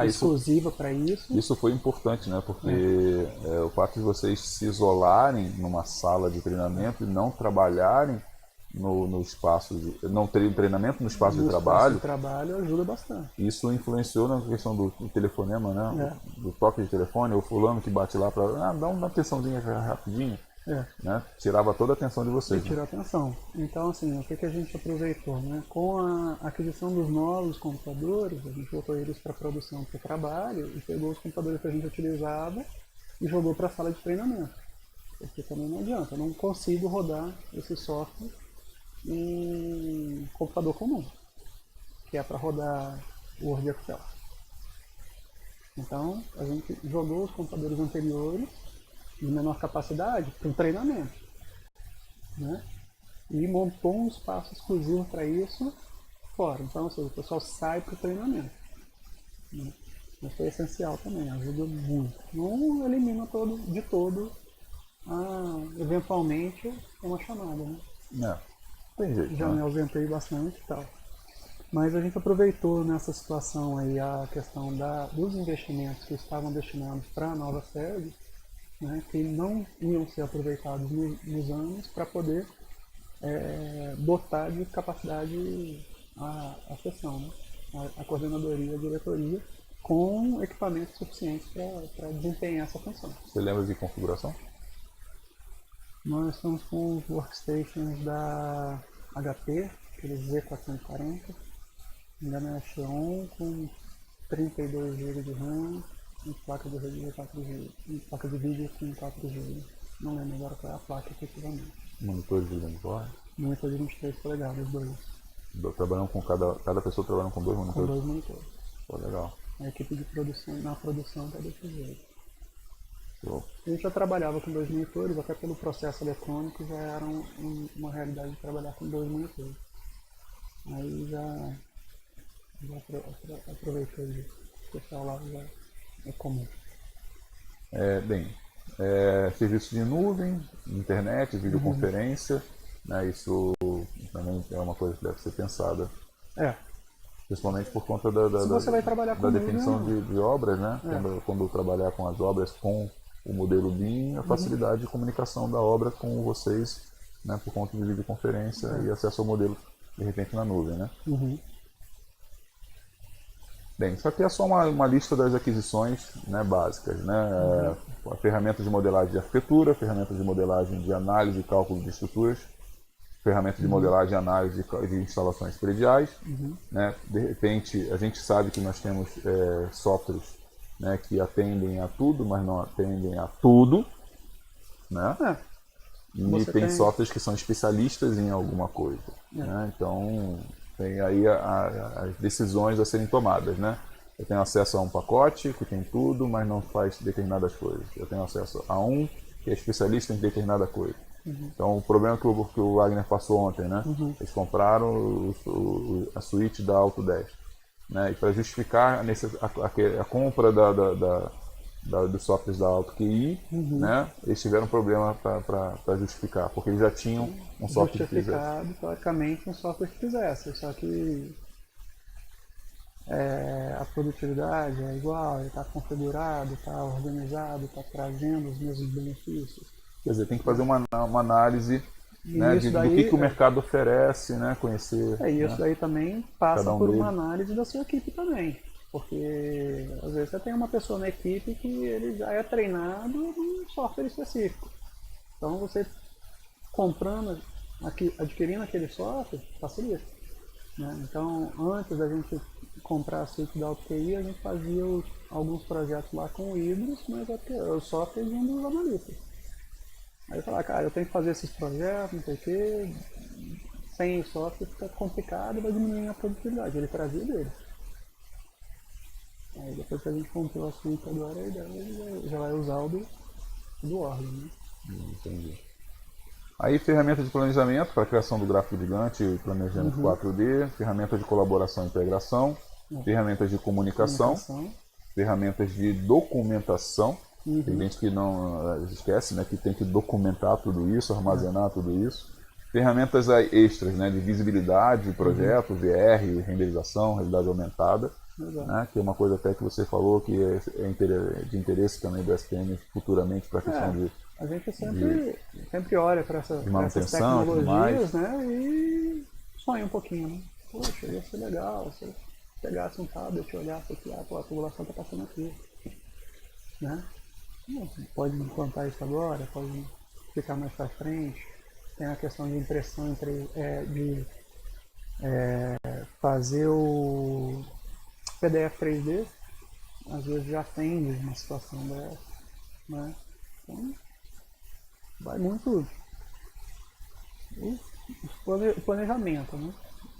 exclusiva para isso. Isso foi importante, né? Porque o fato de vocês se isolarem numa sala de treinamento e não trabalharem no espaço, não terem treinamento no espaço de trabalho. O trabalho ajuda bastante. Isso influenciou na questão do telefonema, né? Do toque de telefone, o fulano que bate lá para dá uma atençãozinha rapidinho. Né? Tirava toda a atenção de vocês. Tirou a atenção. Então, assim, o que a gente aproveitou? Né? Com a aquisição dos novos computadores, a gente botou eles para produção, para o trabalho, e pegou os computadores que a gente utilizava e jogou para a sala de treinamento. Porque também não adianta, eu não consigo rodar esse software em computador comum, que é para rodar Word e Excel. Então, a gente jogou os computadores anteriores de menor capacidade para o treinamento, né? E montou um espaço exclusivo para isso fora. Então, ou seja, o pessoal sai para o treinamento, né? Mas foi essencial também, ajuda muito. Não elimina de todo, eventualmente, uma chamada, né? Tem jeito, já me ausentei bastante e tal. Mas a gente aproveitou nessa situação aí a questão dos investimentos que estavam destinados para a nova sede, né, que não iam ser aproveitados nos anos para poder dotar de capacidade a seção, né, a coordenadoria, a diretoria, com equipamentos suficientes para desempenhar essa função. Você lembra de configuração? Nós estamos com os workstations da HP, aqueles Z440, engano é Xeon, com 32 GB de RAM, e placa de rede 4 GB, e placa de vídeo com 4 GB. Não lembro agora qual é a placa efetivamente. Monitores de monitor? Monitor de 23 polegadas, dois. Trabalhando com cada pessoa trabalhando com 2 monitores? Com 2 monitores. Pô, legal. A equipe de produção, na produção está desse jeito. Show. A gente já trabalhava com 2 monitores, até pelo processo eletrônico já era uma realidade de trabalhar com 2 monitores. Aí já aproveitei isso. O pessoal lá já é comum. Serviço de nuvem, internet, videoconferência, né, isso também é uma coisa que deve ser pensada. Principalmente por conta Se você vai trabalhar com da definição de obras, né? Quando trabalhar com as obras com o modelo BIM, a facilidade de comunicação da obra com vocês, né, por conta de videoconferência e acesso ao modelo, de repente, na nuvem, né? Bem, isso aqui é só uma lista das aquisições, né, básicas, né? Ferramentas de modelagem de arquitetura, ferramentas de modelagem de análise e cálculo de estruturas, ferramentas de modelagem e análise de instalações prediais, né? De repente, a gente sabe que nós temos softwares, né, que atendem a tudo, mas não atendem a tudo, né? E tem softwares que são especialistas em alguma coisa, né? Então, tem aí as decisões a serem tomadas, né? Eu tenho acesso a um pacote que tem tudo, mas não faz determinadas coisas. Eu tenho acesso a um que é especialista em determinada coisa. Então, o problema que o Wagner passou ontem, né? Eles compraram a suíte da Autodesk, né? E para justificar a compra dos softwares da AutoQI, né? Eles tiveram problema para justificar, porque eles já tinham um software que fizesse. Justificado, teoricamente, um software que fizesse, só que a produtividade é igual, está configurado, está organizado, está trazendo os mesmos benefícios. Quer dizer, tem que fazer uma análise, né, do que o mercado oferece, né, conhecer. E isso daí também passa por deles. uma análise da sua equipe também. Porque às vezes você tem uma pessoa na equipe que ele já é treinado num software específico. Então você comprando, adquirindo aquele software, facilita, né? Então antes da gente comprar a suíte da AutoQI, a gente fazia alguns projetos lá com o Hydros, mas o software de um dos analistas. Aí eu falava, cara, eu tenho que fazer esses projetos, não sei o quê, sem o software fica complicado e vai diminuir a produtividade. Ele trazia dele. Aí depois que a gente comprou a suíte agora, a ideia já vai usar o do órgão, né? Entendi. Aí ferramenta de planejamento para a criação do gráfico gigante, planejamento 4D, ferramenta de colaboração e integração, ferramentas de comunicação, ferramentas de documentação. Tem gente que não esquece, né, que tem que documentar tudo isso, armazenar tudo isso. Ferramentas extras, né, de visibilidade, projeto, VR, renderização, realidade aumentada. Exato. né? Que é uma coisa até que você falou que de interesse também do SPM futuramente para a questão A gente sempre olha para essas manutenção e tudo tecnologias, mais. né? E sonha um pouquinho, né? Poxa, ia ser legal se eu pegasse um tablet e olhasse aqui, a tubulação está passando aqui, né? Pode implantar isso agora, pode ficar mais para frente. Tem a questão de impressão, de fazer o PDF 3D, às vezes já atende uma situação dessa, né? Então, vai muito o planejamento, né?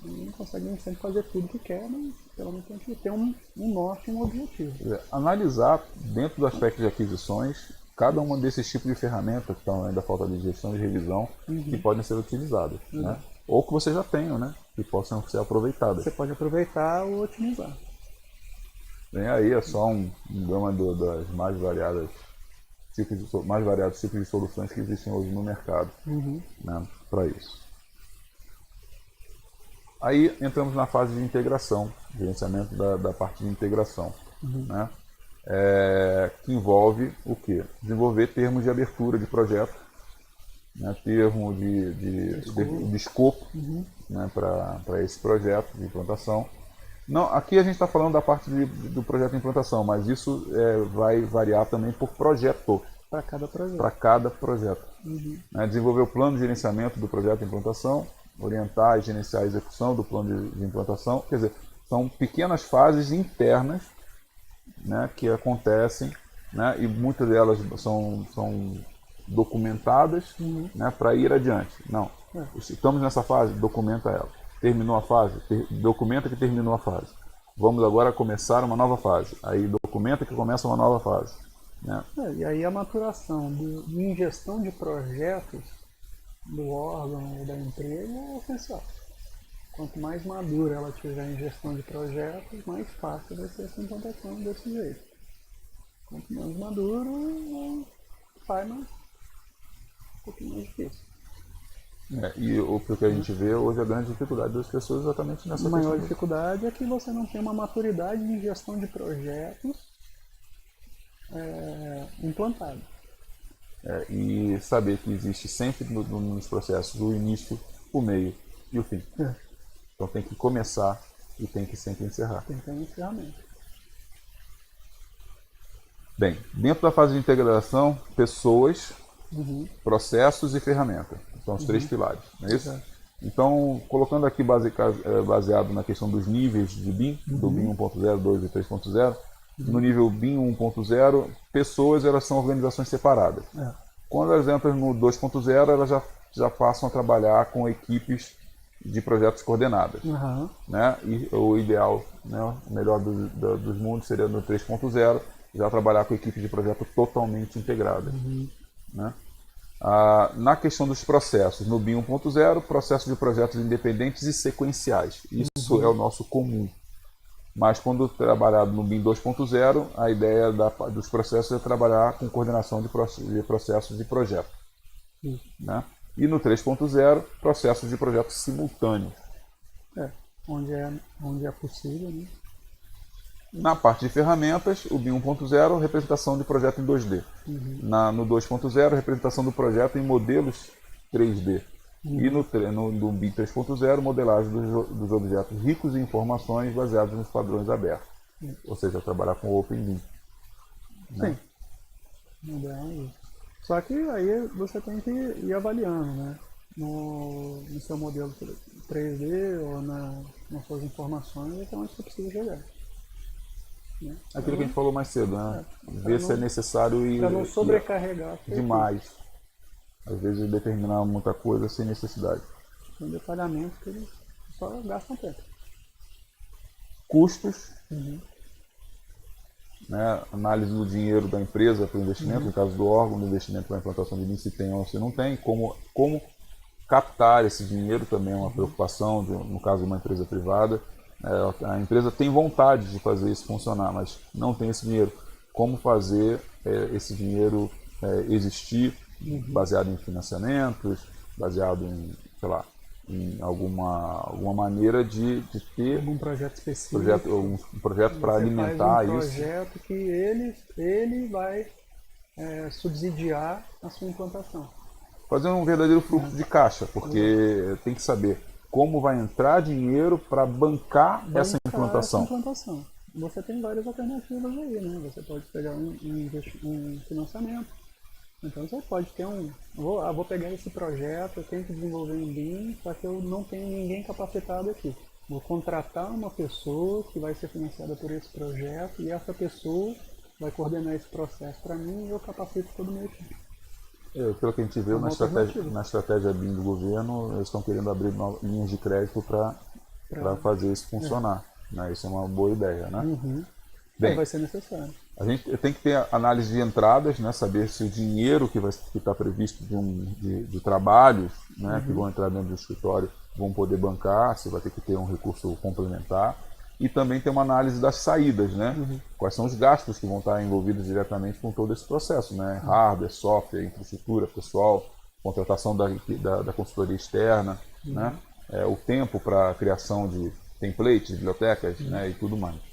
Não consegue nem sempre fazer tudo que quer, mas pelo menos tem que ter um norte e um objetivo. Analisar dentro do aspecto de aquisições cada um desses tipos de ferramentas que estão ainda falta de gestão e revisão que podem ser utilizadas, né? Ou que você já tenha, né? Que possam ser aproveitadas. Você pode aproveitar ou otimizar. Vem aí é só um gama das mais variados tipos de soluções que existem hoje no mercado, né, para isso. Aí entramos na fase de integração, gerenciamento da parte de integração, né, que envolve o quê? Desenvolver termos de abertura de projeto, né, termo de escopo, né, para esse projeto de implantação. Não, aqui a gente está falando da parte do projeto de implantação, mas isso vai variar também por projeto. Para cada projeto. Para cada projeto. Né, desenvolver o plano de gerenciamento do projeto de implantação, orientar e gerenciar a execução do plano de implantação. Quer dizer, são pequenas fases internas, né, que acontecem, né, e muitas delas são documentadas, né, para ir adiante. Não, estamos nessa fase, documenta ela. Terminou a fase, documenta que terminou a fase. Vamos agora começar uma nova fase. Aí documenta que começa uma nova fase, né? E aí a maturação de gestão de projetos do órgão ou da empresa é essencial. Quanto mais madura ela tiver em gestão de projetos, mais fácil vai ser essa implantação desse jeito. Quanto menos maduro, faz mais um pouquinho mais difícil. E o que a gente vê hoje, a grande dificuldade das pessoas é exatamente nessa questão. A maior dificuldade é que você não tem uma maturidade em gestão de projetos implantado. E saber que existe sempre nos processos o início, o meio e o fim. Então tem que começar e tem que sempre encerrar. Tem que ter um encerramento. Bem, dentro da fase de integração, pessoas, processos e ferramentas. São os três pilares, não é isso? Exato. Então, colocando aqui baseado na questão dos níveis de BIM, do BIM 1.0, 2 e 3.0, no nível BIM 1.0, pessoas elas são organizações separadas. Quando elas entram no 2.0, elas já passam a trabalhar com equipes de projetos coordenadas. Né? E o ideal, né, o melhor dos mundos seria no 3.0, já trabalhar com equipes de projeto totalmente integradas. Né? Na questão dos processos, no BIM 1.0, processo de projetos independentes e sequenciais. Isso é o nosso comum. Mas quando trabalhado no BIM 2.0, a ideia dos processos é trabalhar com coordenação de processos de projeto. Né? E no 3.0, processos de projetos simultâneos. Onde é possível, né? Na parte de ferramentas, o BIM 1.0, representação de projeto em 2D. No 2.0, representação do projeto em modelos 3D. E no BIM 3.0, modelagem dos objetos ricos em informações baseados nos padrões abertos. Ou seja, trabalhar com o OpenBIM. Né? Sim. Só que aí você tem que ir avaliando, né? No seu modelo 3D ou nas suas informações, até onde você precisa chegar. Aquilo que a gente falou mais cedo, né? Ver se é necessário ir para não sobrecarregar demais. Às vezes determinar muita coisa sem necessidade. Tem detalhamento que eles só gastam tempo. Custos, né? Análise do dinheiro da empresa para o investimento, no caso do órgão, do investimento para a implantação de BIM, se tem ou se não tem, como captar esse dinheiro também é uma preocupação, no caso de uma empresa privada. A empresa tem vontade de fazer isso funcionar, mas não tem esse dinheiro. Como fazer esse dinheiro existir, baseado em financiamentos, baseado em, sei lá, em alguma maneira de ter algum projeto específico. um projeto para alimentar faz um isso. projeto que ele vai subsidiar a sua implantação. Fazer um verdadeiro fluxo de caixa, porque tem que saber como vai entrar dinheiro para bancar essa implantação. Você tem várias alternativas aí, né? Você pode pegar um financiamento. Então você pode ter vou pegar esse projeto, eu tenho que desenvolver um BIM, só que eu não tenho ninguém capacitado aqui. Vou contratar uma pessoa que vai ser financiada por esse projeto e essa pessoa vai coordenar esse processo para mim e eu capacito todo o meu time. Pelo que a gente viu na estratégia BIM do governo, eles estão querendo abrir linhas de crédito para fazer isso funcionar. Né? Isso é uma boa ideia, né? Bem, vai ser necessário. A gente tem que ter análise de entradas, né? Saber se o dinheiro que está previsto de trabalhos, né? Que vão entrar dentro do escritório vão poder bancar, se vai ter que ter um recurso complementar. E também tem uma análise das saídas, né? Quais são os gastos que vão estar envolvidos diretamente com todo esse processo, né? Hardware, software, infraestrutura, pessoal, contratação da consultoria externa, né? O tempo para a criação de templates, bibliotecas, né? E tudo mais.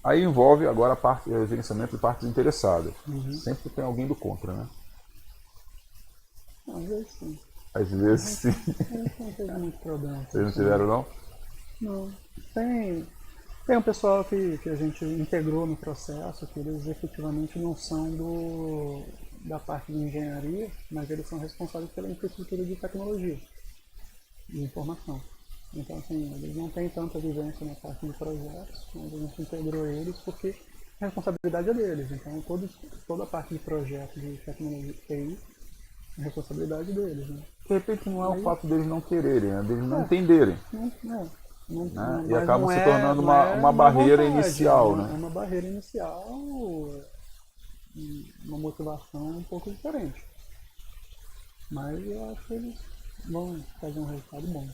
Aí envolve agora o gerenciamento de partes interessadas. Sempre tem alguém do contra, né? Às vezes sim. Às vezes sim. Não teve muito problema. Vocês não tiveram, não? Não. Tem um pessoal que a gente integrou no processo, que eles efetivamente não são da parte de engenharia, mas eles são responsáveis pela infraestrutura de tecnologia e informação. Então, assim, eles não têm tanta vivência na parte de projetos, mas a gente integrou eles porque a responsabilidade é deles. Então, toda a parte de projeto de tecnologia TI é responsabilidade deles. Né? De repente não é o fato deles não quererem, né? Deles não entenderem. E acaba se tornando uma barreira inicial. Né? É uma barreira inicial, uma motivação um pouco diferente. Mas eu acho que eles vão fazer um resultado bom.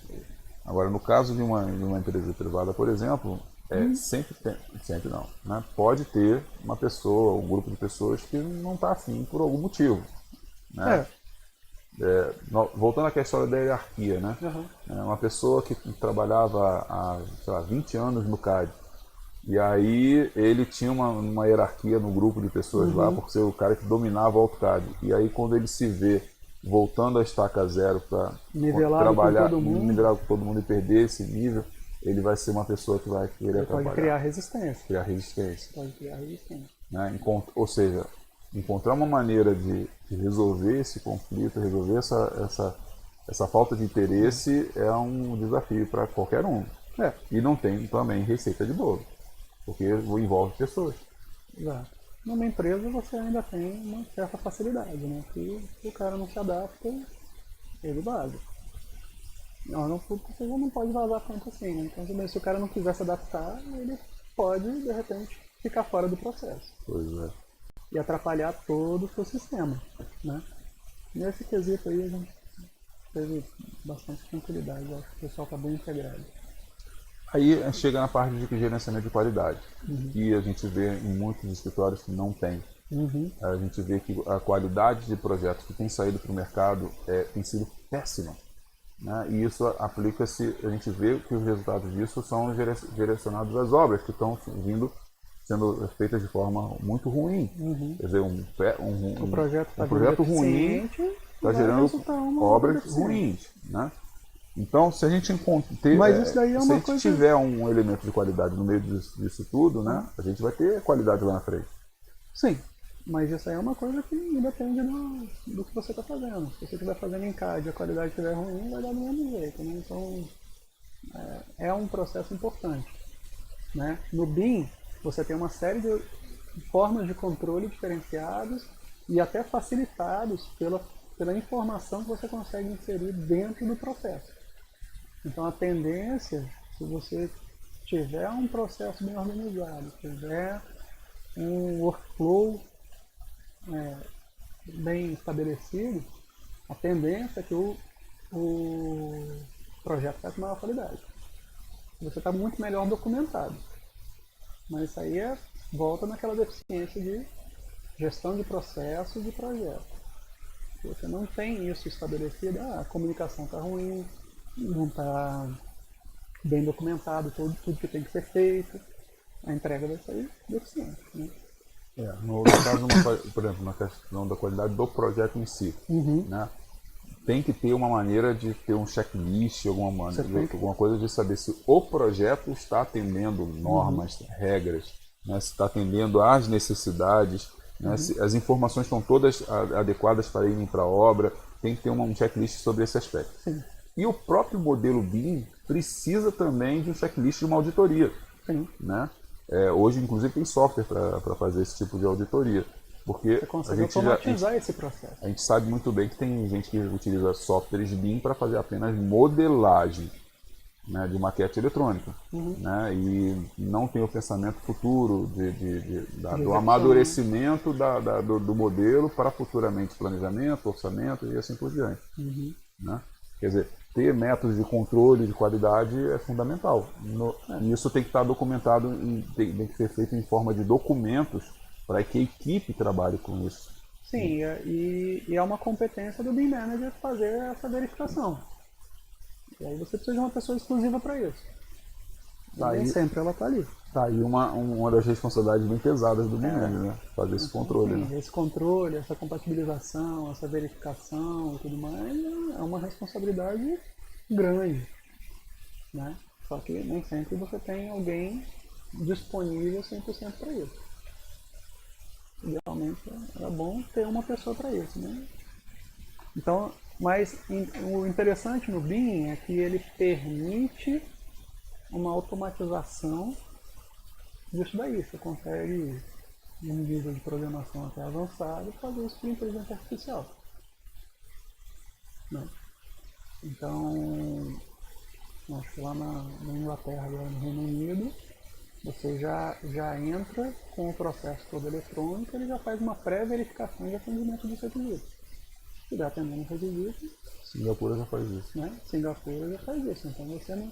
Agora, no caso de uma empresa privada, por exemplo, sempre não, né? Pode ter uma pessoa, um grupo de pessoas que não está afim por algum motivo. Né? Voltando à questão da hierarquia, né? Uma pessoa que trabalhava há, sei lá, 20 anos no CAD, e aí ele tinha uma hierarquia no grupo de pessoas lá, por ser o cara que dominava o AutoCAD. E aí quando ele se vê voltando a estaca zero para trabalhar, nivelar com todo mundo e perder esse nível, ele vai ser uma pessoa que vai querer trabalhar. Pode criar resistência. Pode criar resistência. Né? Ou seja, encontrar uma maneira de resolver esse conflito, resolver essa falta de interesse é um desafio para qualquer um. E não tem também receita de bolo, porque envolve pessoas. Exato. Numa empresa você ainda tem uma certa facilidade, né? Que o cara não se adapta, ele vaza. No público você já não pode vazar tanto assim, né? Então se o cara não quiser se adaptar, ele pode, de repente, ficar fora do processo. Pois é. E atrapalhar todo o seu sistema, né? Nesse quesito aí a gente teve bastante tranquilidade, eu acho que o pessoal está bem integrado. Aí chega na parte de gerenciamento de qualidade, que a gente vê em muitos escritórios que não tem. A gente vê que a qualidade de projetos que tem saído para o mercado tem sido péssima. Né? E isso aplica-se, a gente vê que os resultados disso são direcionados às obras que estão sendo feitas de forma muito ruim. Quer dizer, um projeto ruim está gerando obras ruins. Né? Então, se a gente tiver um elemento de qualidade no meio disso tudo, né, a gente vai ter qualidade lá na frente. Sim, mas isso aí é uma coisa que depende do que você está fazendo. Se você estiver fazendo em CAD e a qualidade estiver ruim, vai dar do mesmo jeito. Né? Então, é um processo importante. Né? No BIM, você tem uma série de formas de controle diferenciados e até facilitados pela informação que você consegue inserir dentro do processo. Então a tendência, se você tiver um processo bem organizado, tiver um workflow bem estabelecido, a tendência é que o projeto vai com maior qualidade. Você está muito melhor documentado. Mas isso aí volta naquela deficiência de gestão de processo e de projeto. Se você não tem isso estabelecido, a comunicação está ruim, não está bem documentado tudo que tem que ser feito, a entrega vai sair deficiente. Né? No caso, por exemplo, na questão da qualidade do projeto em si, né? Tem que ter uma maneira de ter um checklist, alguma coisa de saber se o projeto está atendendo normas, regras, né? Se está atendendo às necessidades, né? Se as informações estão todas adequadas para irem para a obra, tem que ter um checklist sobre esse aspecto. Sim. E o próprio modelo BIM precisa também de um checklist de uma auditoria. Sim. Né? Hoje, inclusive, tem software para fazer esse tipo de auditoria. Porque você consegue automatizar esse processo. A gente sabe muito bem que tem gente que utiliza softwares BIM para fazer apenas modelagem, né, de maquete eletrônica. Né, e não tem o pensamento futuro do amadurecimento do modelo para futuramente planejamento, orçamento e assim por diante. Né? Quer dizer, ter métodos de controle de qualidade é fundamental. E isso tem que estar documentado, tem que ser feito em forma de documentos para que a equipe trabalhe com isso. Sim, e é uma competência do BIM Manager fazer essa verificação. E aí você precisa de uma pessoa exclusiva para isso. Nem sempre ela está ali. Tá aí uma das responsabilidades bem pesadas do BIM Manager, né? Fazer esse controle. Sim, né? esse controle, essa compatibilização, essa verificação e tudo mais é uma responsabilidade grande. Né? Só que nem sempre você tem alguém disponível 100% para isso. Idealmente é bom ter uma pessoa para isso, né? Então, mas o interessante no BIM é que ele permite uma automatização disso daí. Você consegue, num nível de programação até avançado, fazer isso por inteligência artificial. Né? Então, acho que lá na Inglaterra, agora no Reino Unido, você já entra com o processo todo eletrônico, ele já faz uma pré-verificação de atendimento dos requisitos. Se estiver atendendo os requisitos... Singapura já faz isso. Né? Singapura já faz isso. Então você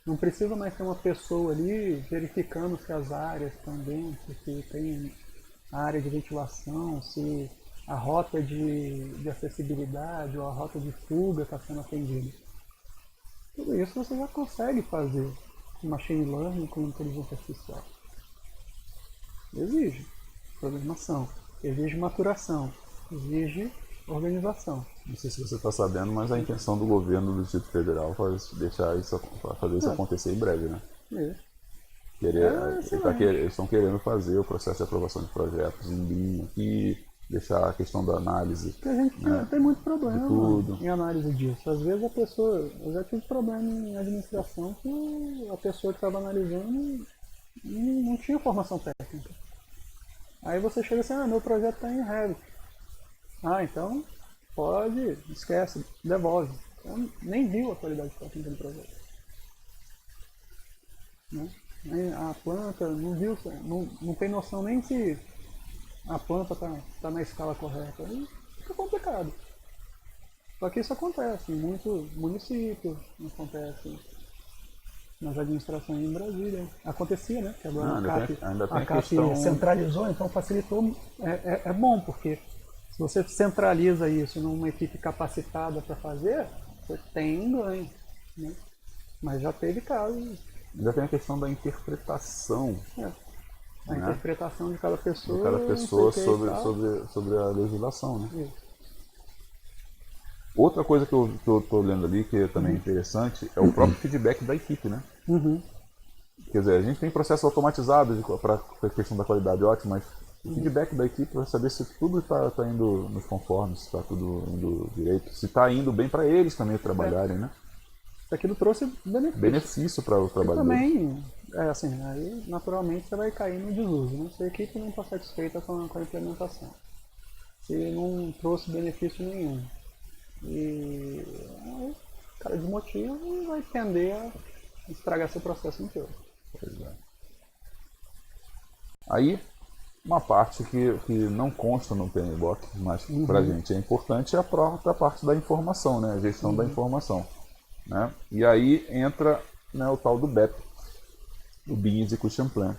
não precisa mais ter uma pessoa ali verificando se as áreas estão dentro, se tem área de ventilação, se a rota de acessibilidade ou a rota de fuga está sendo atendida. Tudo isso você já consegue fazer. Machine Learning com inteligência artificial. Exige programação, exige maturação, exige organização. Não sei se você está sabendo, mas a intenção do governo do Distrito Federal é fazer isso acontecer em breve, né? Eles estão querendo fazer o processo de aprovação de projetos em BIM aqui, deixar a questão da análise. Porque a gente tem muito problema tudo. em análise disso. Às vezes eu já tive problema em administração que a pessoa que estava analisando não tinha formação técnica. Aí você chega assim, meu projeto está em Revit. Então pode, esquece, devolve. Então, nem viu a qualidade técnica do projeto. Né? A planta não viu, não tem noção nem se a planta está na escala correta. Aí fica complicado. Só que isso acontece em muitos municípios, acontece nas administrações em Brasília. Acontecia, né? Que agora a CAP centralizou, então facilitou. É bom, porque se você centraliza isso numa equipe capacitada para fazer, você tem ganho. Né? Mas já teve casos. Ainda tem a questão da interpretação. A interpretação de cada pessoa. De cada pessoa sobre a legislação, né? Isso. Outra coisa que eu estou lendo ali, que também é interessante, é o próprio feedback da equipe, né? Quer dizer, a gente tem processos automatizados para a questão da qualidade ótima, mas o feedback da equipe para saber se tudo está indo nos conformes, se está tudo indo direito, se está indo bem para eles também trabalharem, né? Aquilo trouxe benefício para o trabalhador. Também, assim, aí naturalmente você vai cair no desuso, né? Se a equipe não está satisfeita com a implementação, se não trouxe benefício nenhum, e aí, o cara desmotiva e vai tender a estragar seu processo inteiro. Pois é. Aí, uma parte que não consta no PMBOK, mas para a gente é importante, é a própria parte da informação, né? A gestão da informação. Né? E aí entra, né, o tal do BEP, o BIM Execution Plan,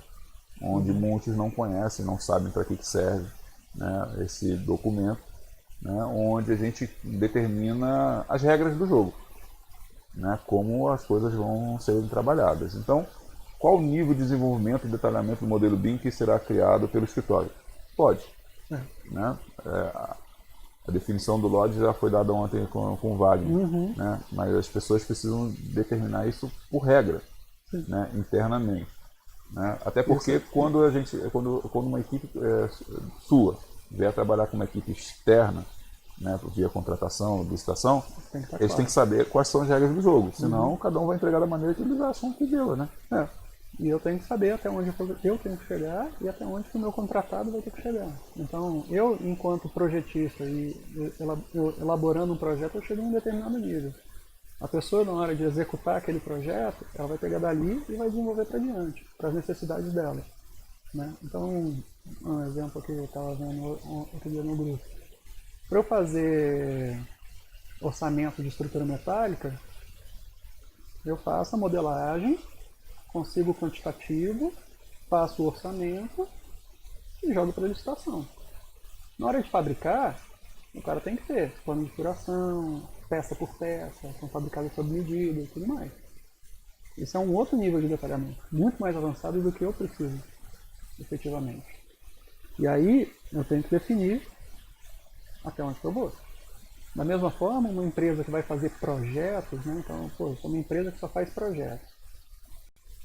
onde muitos não conhecem, não sabem para que serve, né, esse documento. né, onde a gente determina as regras do jogo, né, como as coisas vão ser trabalhadas. Então, qual o nível de desenvolvimento e detalhamento do modelo BIM que será criado pelo escritório? Pode. Né? A definição do LOD já foi dada ontem com o Wagner, né? Mas as pessoas precisam determinar isso por regra, né? Internamente. Né? Até porque quando uma equipe sua vier trabalhar com uma equipe externa, né, via contratação, licitação, eles têm que saber quais são as regras do jogo, senão cada um vai entregar da maneira que eles acham que deu, né? E eu tenho que saber até onde eu tenho que chegar e até onde que o meu contratado vai ter que chegar. Então, eu, enquanto projetista e elaborando um projeto, eu chego em um determinado nível. A pessoa, na hora de executar aquele projeto, ela vai pegar dali e vai desenvolver para diante, para as necessidades dela. Né? Então, um exemplo que eu estava vendo outro dia no grupo. Para eu fazer orçamento de estrutura metálica, eu faço a modelagem, consigo o quantitativo, faço o orçamento e jogo para licitação. Na hora de fabricar, o cara tem que ter plano de furação, peça por peça, são fabricadas sob medida e tudo mais. Isso é um outro nível de detalhamento, muito mais avançado do que eu preciso, efetivamente. E aí eu tenho que definir até onde eu vou. Da mesma forma, uma empresa que vai fazer projetos, né? Então, eu sou uma empresa que só faz projetos.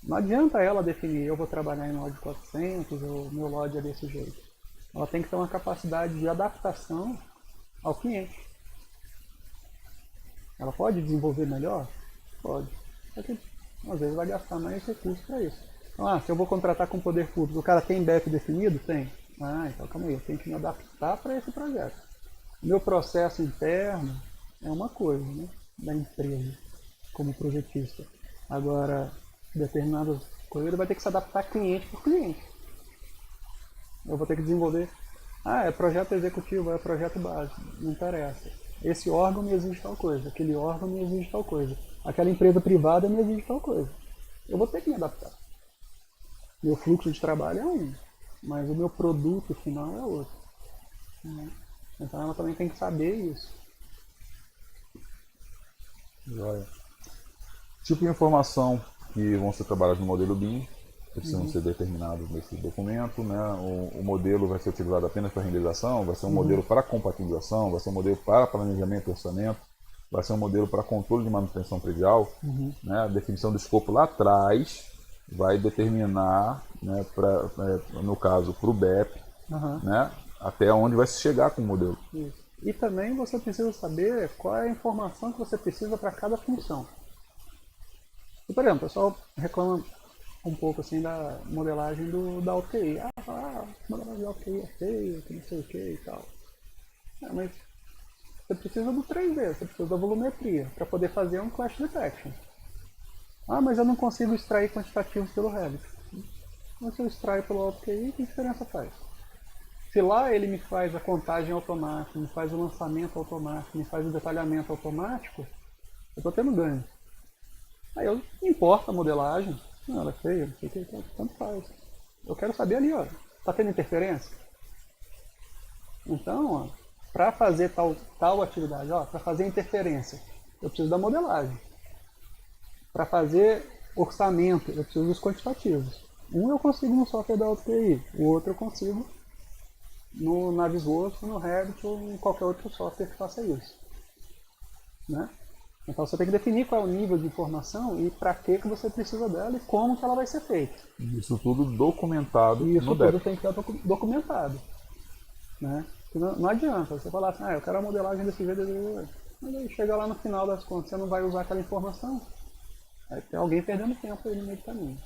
Não adianta ela definir, eu vou trabalhar em LOD 400, ou meu LOD é desse jeito. Ela tem que ter uma capacidade de adaptação ao cliente. Ela pode desenvolver melhor? Pode. Só que, às vezes, vai gastar mais recursos para isso. Então, se eu vou contratar com o poder público, o cara tem BEP definido? Tem. Então calma aí, eu tenho que me adaptar para esse projeto. O meu processo interno é uma coisa, né, da empresa, como projetista. Agora, determinadas coisas ele vai ter que se adaptar cliente por cliente. Eu vou ter que desenvolver. É projeto executivo, é projeto básico. Não interessa. Esse órgão me exige tal coisa, aquele órgão me exige tal coisa, aquela empresa privada me exige tal coisa. Eu vou ter que me adaptar. Meu fluxo de trabalho é um, mas o meu produto final é outro. Então ela também tem que saber isso. Joia. Tipo de informação que vão ser trabalhadas no modelo BIM, precisam ser determinados nesse documento, né? O modelo vai ser utilizado apenas para renderização, vai ser um modelo para compatibilização, vai ser um modelo para planejamento e orçamento, vai ser um modelo para controle de manutenção predial, né? A definição do escopo lá atrás vai determinar, né, no caso, para o BEP, né, até onde vai se chegar com o modelo. Isso. E também você precisa saber qual é a informação que você precisa para cada função. E, por exemplo, o pessoal reclama um pouco assim da modelagem da AutoQI. A modelagem da AutoQI é feia, que não sei o que e tal. Mas você precisa do 3D, você precisa da volumetria para poder fazer um clash detection. Mas eu não consigo extrair quantitativos pelo Revit. Mas se eu extraio pelo AutoQI, que diferença faz? Se lá ele me faz a contagem automática, me faz o lançamento automático, me faz o detalhamento automático, eu estou tendo ganho. Aí eu importo a modelagem, ela é feia, não sei o que, tanto faz. Eu quero saber ali, tá tendo interferência? Então, para fazer tal atividade, para fazer interferência, eu preciso da modelagem. Para fazer orçamento, eu preciso dos quantitativos. Um eu consigo no software da AutoQI, o outro eu consigo no Navisworks, no Revit ou em qualquer outro software que faça isso. Né? Então você tem que definir qual é o nível de informação e para que você precisa dela e como que ela vai ser feita. Isso tudo documentado e isso no tudo BEP. tem que estar documentado. Né? Não adianta você falar assim, eu quero a modelagem desse jeito, mas aí chega lá no final das contas, você não vai usar aquela informação, aí tem alguém perdendo tempo aí no meio do caminho.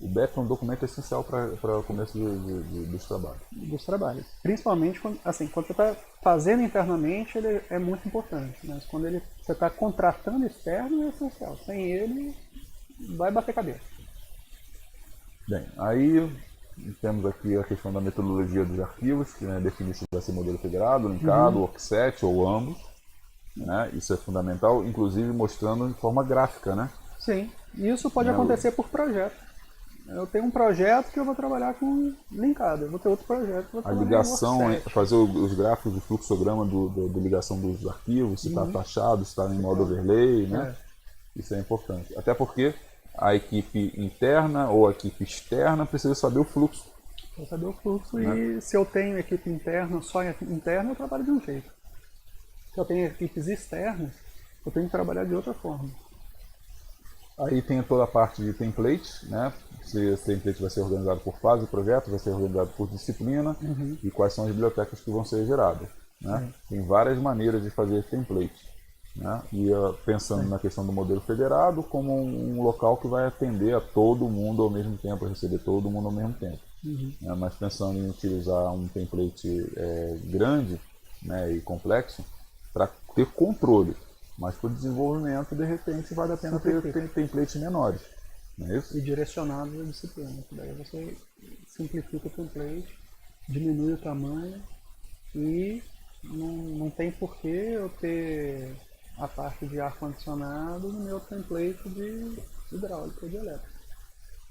O BEP é um documento essencial para o começo dos trabalhos. Dos trabalhos. Principalmente quando você está fazendo internamente, ele é muito importante. Mas quando você está contratando externo, é essencial. Sem ele, vai bater cabeça. Bem, aí temos aqui a questão da metodologia dos arquivos, que, né, define se vai ser modelo federado, linkado, offset ou ambos. Né? Isso é fundamental, inclusive mostrando de forma gráfica. Né? Sim, isso pode acontecer por projeto. Eu tenho um projeto que eu vou trabalhar com linkado, eu vou ter outro projeto que eu vou A trabalhar ligação, em Workset. fazer os gráficos, o fluxograma do ligação dos arquivos, se está taxado, se está em modo overlay, né? Isso é importante. Até porque a equipe interna ou a equipe externa precisa saber o fluxo. Para saber o fluxo, Né? e se eu tenho equipe interna, só interna, eu trabalho de um jeito. Se eu tenho equipes externas, eu tenho que trabalhar de outra forma. Aí tem toda a parte de template, né? Se esse template vai ser organizado por fase do projeto, vai ser organizado por disciplina e quais são as bibliotecas que vão ser geradas. Né? Tem várias maneiras de fazer esse template. Né? E pensando na questão do modelo federado como um local que vai atender a todo mundo ao mesmo tempo, receber todo mundo ao mesmo tempo. Né? Mas pensando em utilizar um template grande, né, e complexo para ter controle. Mas para o desenvolvimento, de repente, vale a pena ter templates menores. Não é isso? E direcionados à disciplina. Daí você simplifica o template, diminui o tamanho e não tem porquê eu ter a parte de ar-condicionado no meu template de hidráulica ou de elétrica.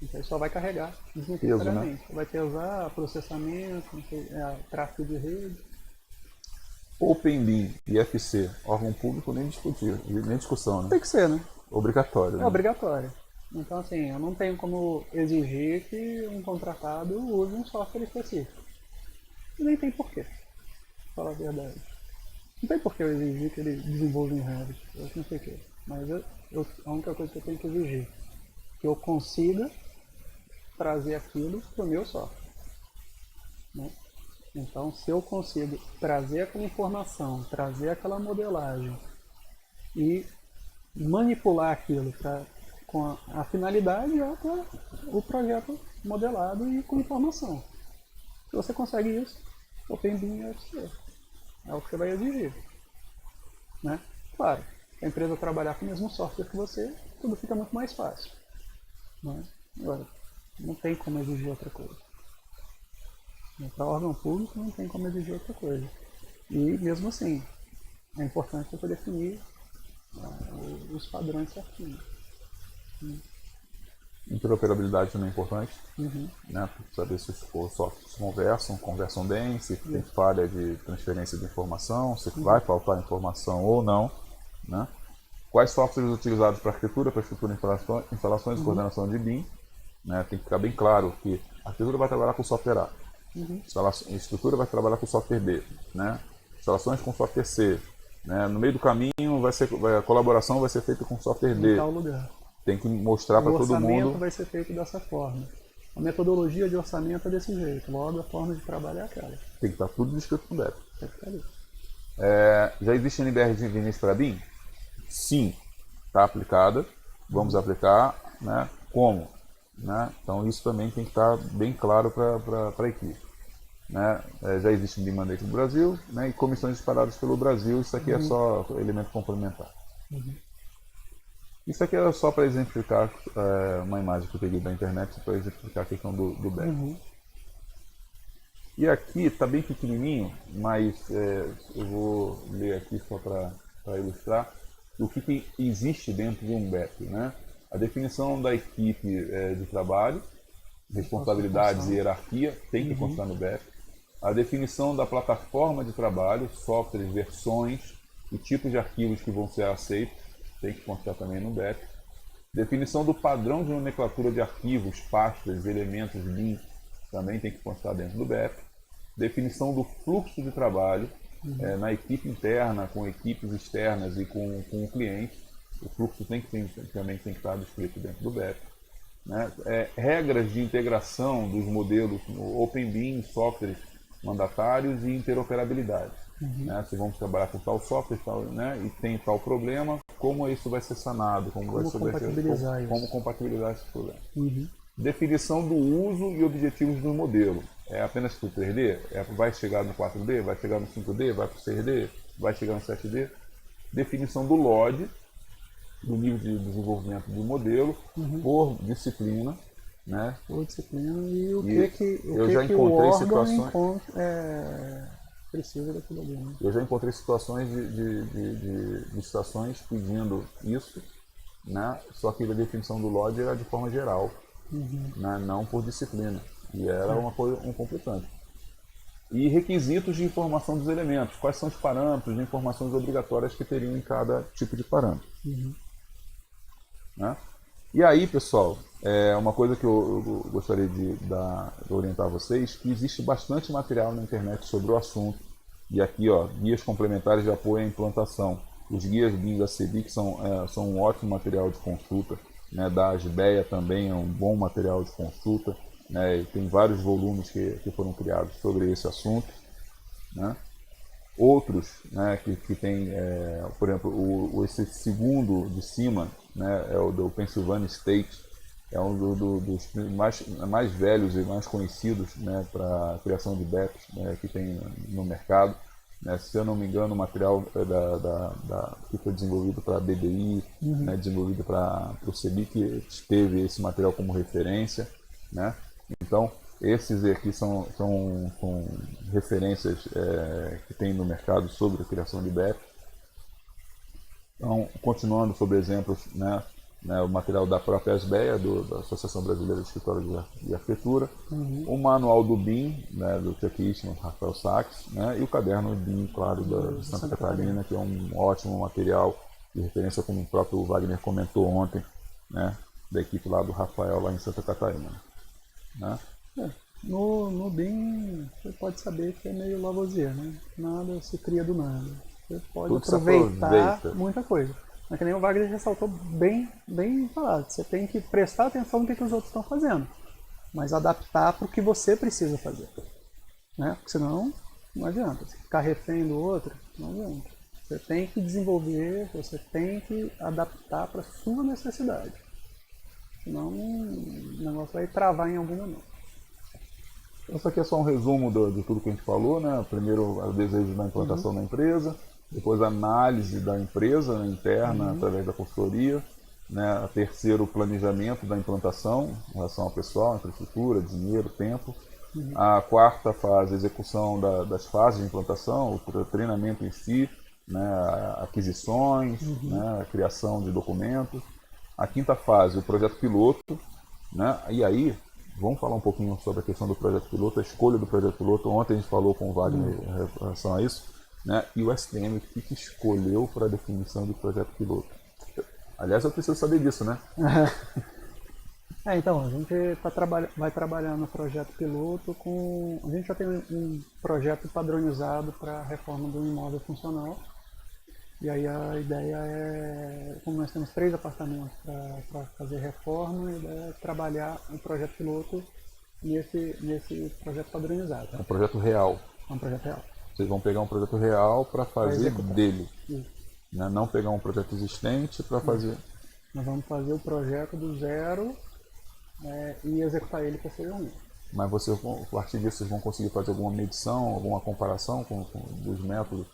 Então ele só vai carregar desnecessariamente. Peso, né? Vai ter que usar processamento, tráfego de rede. OpenBIM e FC, órgão público, nem discutir, nem discussão, né? Tem que ser, né? Obrigatório. Né? É obrigatório. Então, assim, eu não tenho como exigir que um contratado use um software específico. E nem tem porquê, pra falar a verdade. Não tem porquê eu exigir que ele desenvolva em Revit, eu não sei o quê. Mas a única coisa que eu tenho que exigir é que eu consiga trazer aquilo para o meu software. Né? Então, se eu consigo trazer aquela informação, trazer aquela modelagem e manipular aquilo com a finalidade já com o projeto modelado e com informação. Se você consegue isso, OpenBIM é o que você vai exigir. Né? Claro, se a empresa trabalhar com o mesmo software que você, tudo fica muito mais fácil. Né? Agora, não tem como exigir outra coisa. Para órgão público não tem como exigir outra coisa. E mesmo assim, é importante você definir os padrões certinhos. Interoperabilidade também é importante, né? Saber se os softwares conversam bem, se tem falha de transferência de informação, se vai faltar informação ou não. Né? Quais softwares utilizados para arquitetura, instalações e coordenação de BIM. Né? Tem que ficar bem claro que a arquitetura vai trabalhar com software A, a estrutura vai trabalhar com software B, né? Instalações com software C. Né? No meio do caminho, a colaboração vai ser feita com software D. Em tal lugar. Tem que mostrar para todo mundo. O orçamento vai ser feito dessa forma. A metodologia de orçamento é desse jeito. Logo, a forma de trabalho é aquela. Tem que estar tudo descrito no BEP. Tem que estar ali. Já existe NBR de início para BIM? Sim. Está aplicada. Vamos aplicar. Né? Como? Né? Então, isso também tem que estar bem claro para a equipe. Né? Já existe BIM Mandate no Brasil, né? E comissões espalhadas pelo Brasil. Isso aqui é só elemento complementar. Isso aqui é só para exemplificar uma imagem que eu peguei da internet para exemplificar a questão do BEP. E aqui está bem pequenininho, mas eu vou ler aqui só para ilustrar o que existe dentro de um BEP. Né? A definição da equipe de trabalho, responsabilidades e hierarquia tem que constar no BEP. A definição da plataforma de trabalho, softwares, versões e tipos de arquivos que vão ser aceitos tem que constar também no BEP. Definição do padrão de nomenclatura de arquivos, pastas, elementos, BIM, também tem que constar dentro do BEP. Definição do fluxo de trabalho na equipe interna, com equipes externas e com o cliente. O fluxo também tem que estar descrito dentro do BEP. Né? Regras de integração dos modelos OpenBIM, softwares mandatários e interoperabilidade. Né? Se vamos trabalhar com tal software né? E tem tal problema, como isso vai ser sanado, como compatibilizar esse problema. Definição do uso e objetivos do modelo. É apenas para o 3D? Vai chegar no 4D? Vai chegar no 5D? Vai para o 6D? Vai chegar no 7D? Definição do LOD, do nível de desenvolvimento do modelo, por disciplina. Né? Por disciplina e o que o órgão situações precisa daquilo ali. Né? Eu já encontrei situações de licitações pedindo isso, né? Só que a definição do LOD era de forma geral. né? Não por disciplina. E era uma coisa, um completante. E requisitos de informação dos elementos. Quais são os parâmetros de informações obrigatórias que teriam em cada tipo de parâmetro. Né? E aí, pessoal, uma coisa que eu gostaria de orientar vocês, que existe bastante material na internet sobre o assunto. E aqui, ó, guias complementares de apoio à implantação. Os guias BIM da CEBIC são um ótimo material de consulta. Né? Da ASBEA também é um bom material de consulta. Né? E tem vários volumes que foram criados sobre esse assunto. Né? Outros, né, que tem, por exemplo, esse segundo de cima, né, é o do Pennsylvania State, é um dos mais velhos e mais conhecidos, né, para criação de BEPs, né, que tem no mercado. Né, se eu não me engano, o material que foi desenvolvido para a BDI, né, desenvolvido para o CEBIC, teve esse material como referência. Né? Então, esses aqui são referências que tem no mercado sobre a criação de BEP. Então, continuando sobre exemplos, né, o material da própria ASBEA, da Associação Brasileira de Escritórios de Arquitetura, o manual do BIM, né, do checklist, Rafael Sachs, né, e o caderno BIM, claro, de Santa Catarina, que é um ótimo material de referência, como o próprio Wagner comentou ontem, né, da equipe lá do Rafael, lá em Santa Catarina. Né? No BIM, você pode saber que é meio Lavoisier, né? Nada se cria do nada. Você pode aproveitar muita coisa. Mas que nem o Wagner ressaltou bem falado. Você tem que prestar atenção no que os outros estão fazendo, mas adaptar para o que você precisa fazer. Né? Porque senão, não adianta. Se ficar refém do outro, não adianta. Você tem que desenvolver, você tem que adaptar para a sua necessidade. Senão o negócio vai travar em algum momento. Isso aqui é só um resumo de tudo que a gente falou, né? Primeiro, o desejo da implantação da empresa, depois a análise da empresa, né, interna, através da consultoria, né? Terceiro, o planejamento da implantação, em relação ao pessoal, infraestrutura, dinheiro, tempo. A quarta fase, a execução das fases de implantação, o treinamento em si, né? Aquisições, né? A criação de documentos. A quinta fase, o projeto piloto, né? E aí, vamos falar um pouquinho sobre a questão do projeto piloto, a escolha do projeto piloto. Ontem a gente falou com o Wagner em relação a isso, né? E o STM, o que escolheu para a definição do projeto piloto? Aliás, eu preciso saber disso, né? Então, a gente vai trabalhar no projeto piloto com... A gente já tem um projeto padronizado para a reforma do imóvel funcional. E aí a ideia é, como nós temos 3 apartamentos para fazer reforma, a ideia é trabalhar um projeto piloto nesse projeto padronizado. É um projeto real. É um projeto real. Vocês vão pegar um projeto real para fazer dele. Né? Não pegar um projeto existente para fazer... Nós vamos fazer o projeto do zero e executar ele posteriormente. Mas a partir disso, vocês vão conseguir fazer alguma medição, alguma comparação dos métodos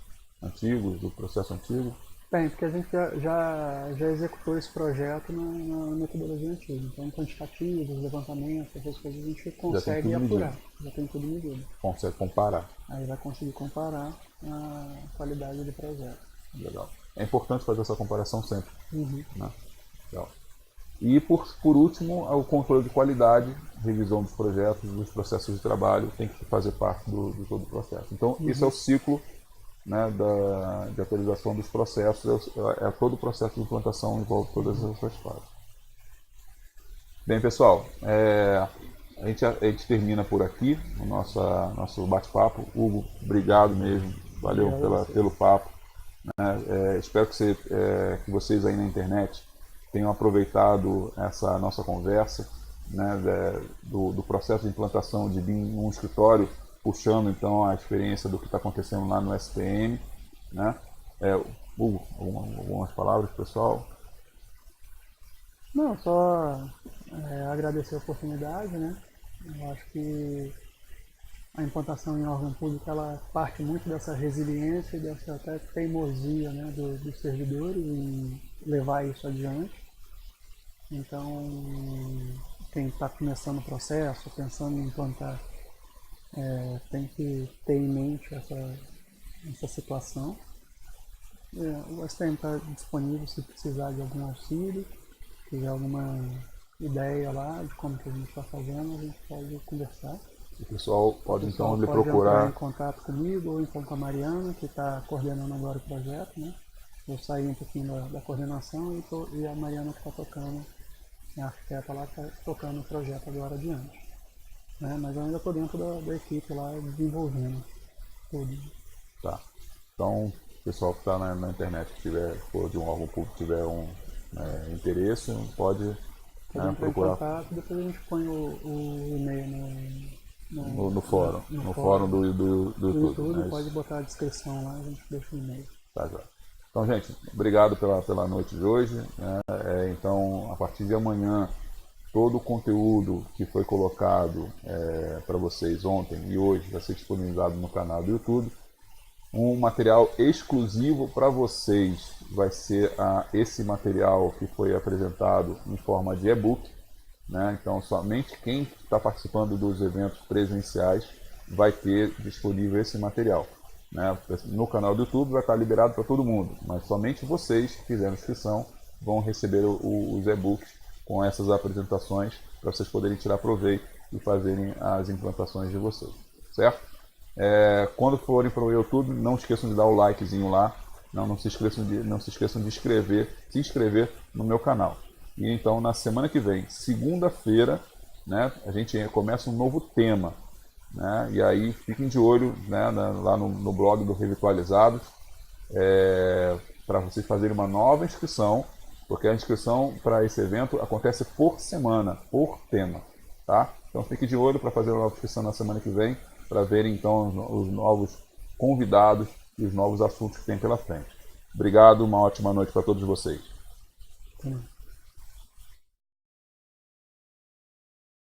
antigos, do processo antigo? Tem, porque a gente já executou esse projeto na metodologia antiga. Então, quantitativos, levantamentos, essas coisas a gente consegue apurar. Já tem tudo medido. Consegue comparar. Aí vai conseguir comparar a qualidade do projeto. Legal. É importante fazer essa comparação sempre. Né? Legal. E, por último, o controle de qualidade, revisão dos projetos, dos processos de trabalho, tem que fazer parte de todo o processo. Então, esse é o ciclo, né, de atualização dos processos, é todo o processo de implantação envolve todas essas fases. Bem, pessoal, a gente termina por aqui o nosso bate-papo. Hugo, obrigado mesmo, valeu pelo papo. Né? Espero que vocês aí na internet tenham aproveitado essa nossa conversa, né, do processo de implantação de BIM em um escritório, puxando então a experiência do que está acontecendo lá no STM. Né? Hugo, algumas palavras, pessoal? Não, só agradecer a oportunidade, né? Eu acho que a implantação em órgão público ela parte muito dessa resiliência e dessa até teimosia, né, dos servidores em levar isso adiante. Então, quem está começando o processo, pensando em implantar, tem que ter em mente essa situação. O STM está disponível se precisar de algum auxílio, se tiver alguma ideia lá de como que a gente está fazendo, a gente pode conversar. O pessoal pode O então pessoal lhe pode entrar procurar. em contato comigo ou então com a Mariana, que está coordenando agora o projeto, né? Eu saí um pouquinho da coordenação e a Mariana que está tocando, a arquiteta lá, está tocando o projeto agora adiante. Né? Mas eu ainda estou dentro da equipe lá, desenvolvendo tudo. Tá. Então, o pessoal que está na internet, que tiver, for de um órgão público, tiver interesse, pode Pode entrar em procurar contato, depois a gente põe o e-mail no fórum, no fórum do YouTube. Né? pode botar a descrição lá, a gente deixa o e-mail. Tá, já. Então, gente, obrigado pela noite de hoje. Né? Então, a partir de amanhã, todo o conteúdo que foi colocado para vocês ontem e hoje vai ser disponibilizado no canal do YouTube. Um material exclusivo para vocês vai ser esse material que foi apresentado em forma de e-book. Né? Então, somente quem está participando dos eventos presenciais vai ter disponível esse material. Né? No canal do YouTube vai estar liberado para todo mundo, mas somente vocês que fizeram inscrição vão receber os e-books com essas apresentações para vocês poderem tirar proveito e fazerem as implantações de vocês, certo? Quando forem para o YouTube, não esqueçam de dar o likezinho lá, não se esqueçam de se inscrever no meu canal. E então na semana que vem, segunda-feira, né, a gente começa um novo tema. Né? E aí fiquem de olho, né, lá no blog do Revitualizados, para vocês fazerem uma nova inscrição, porque a inscrição para esse evento acontece por semana, por tema. Tá? Então fiquem de olho para fazer uma nova inscrição na semana que vem, para verem então os novos convidados e os novos assuntos que tem pela frente. Obrigado, uma ótima noite para todos vocês. Sim.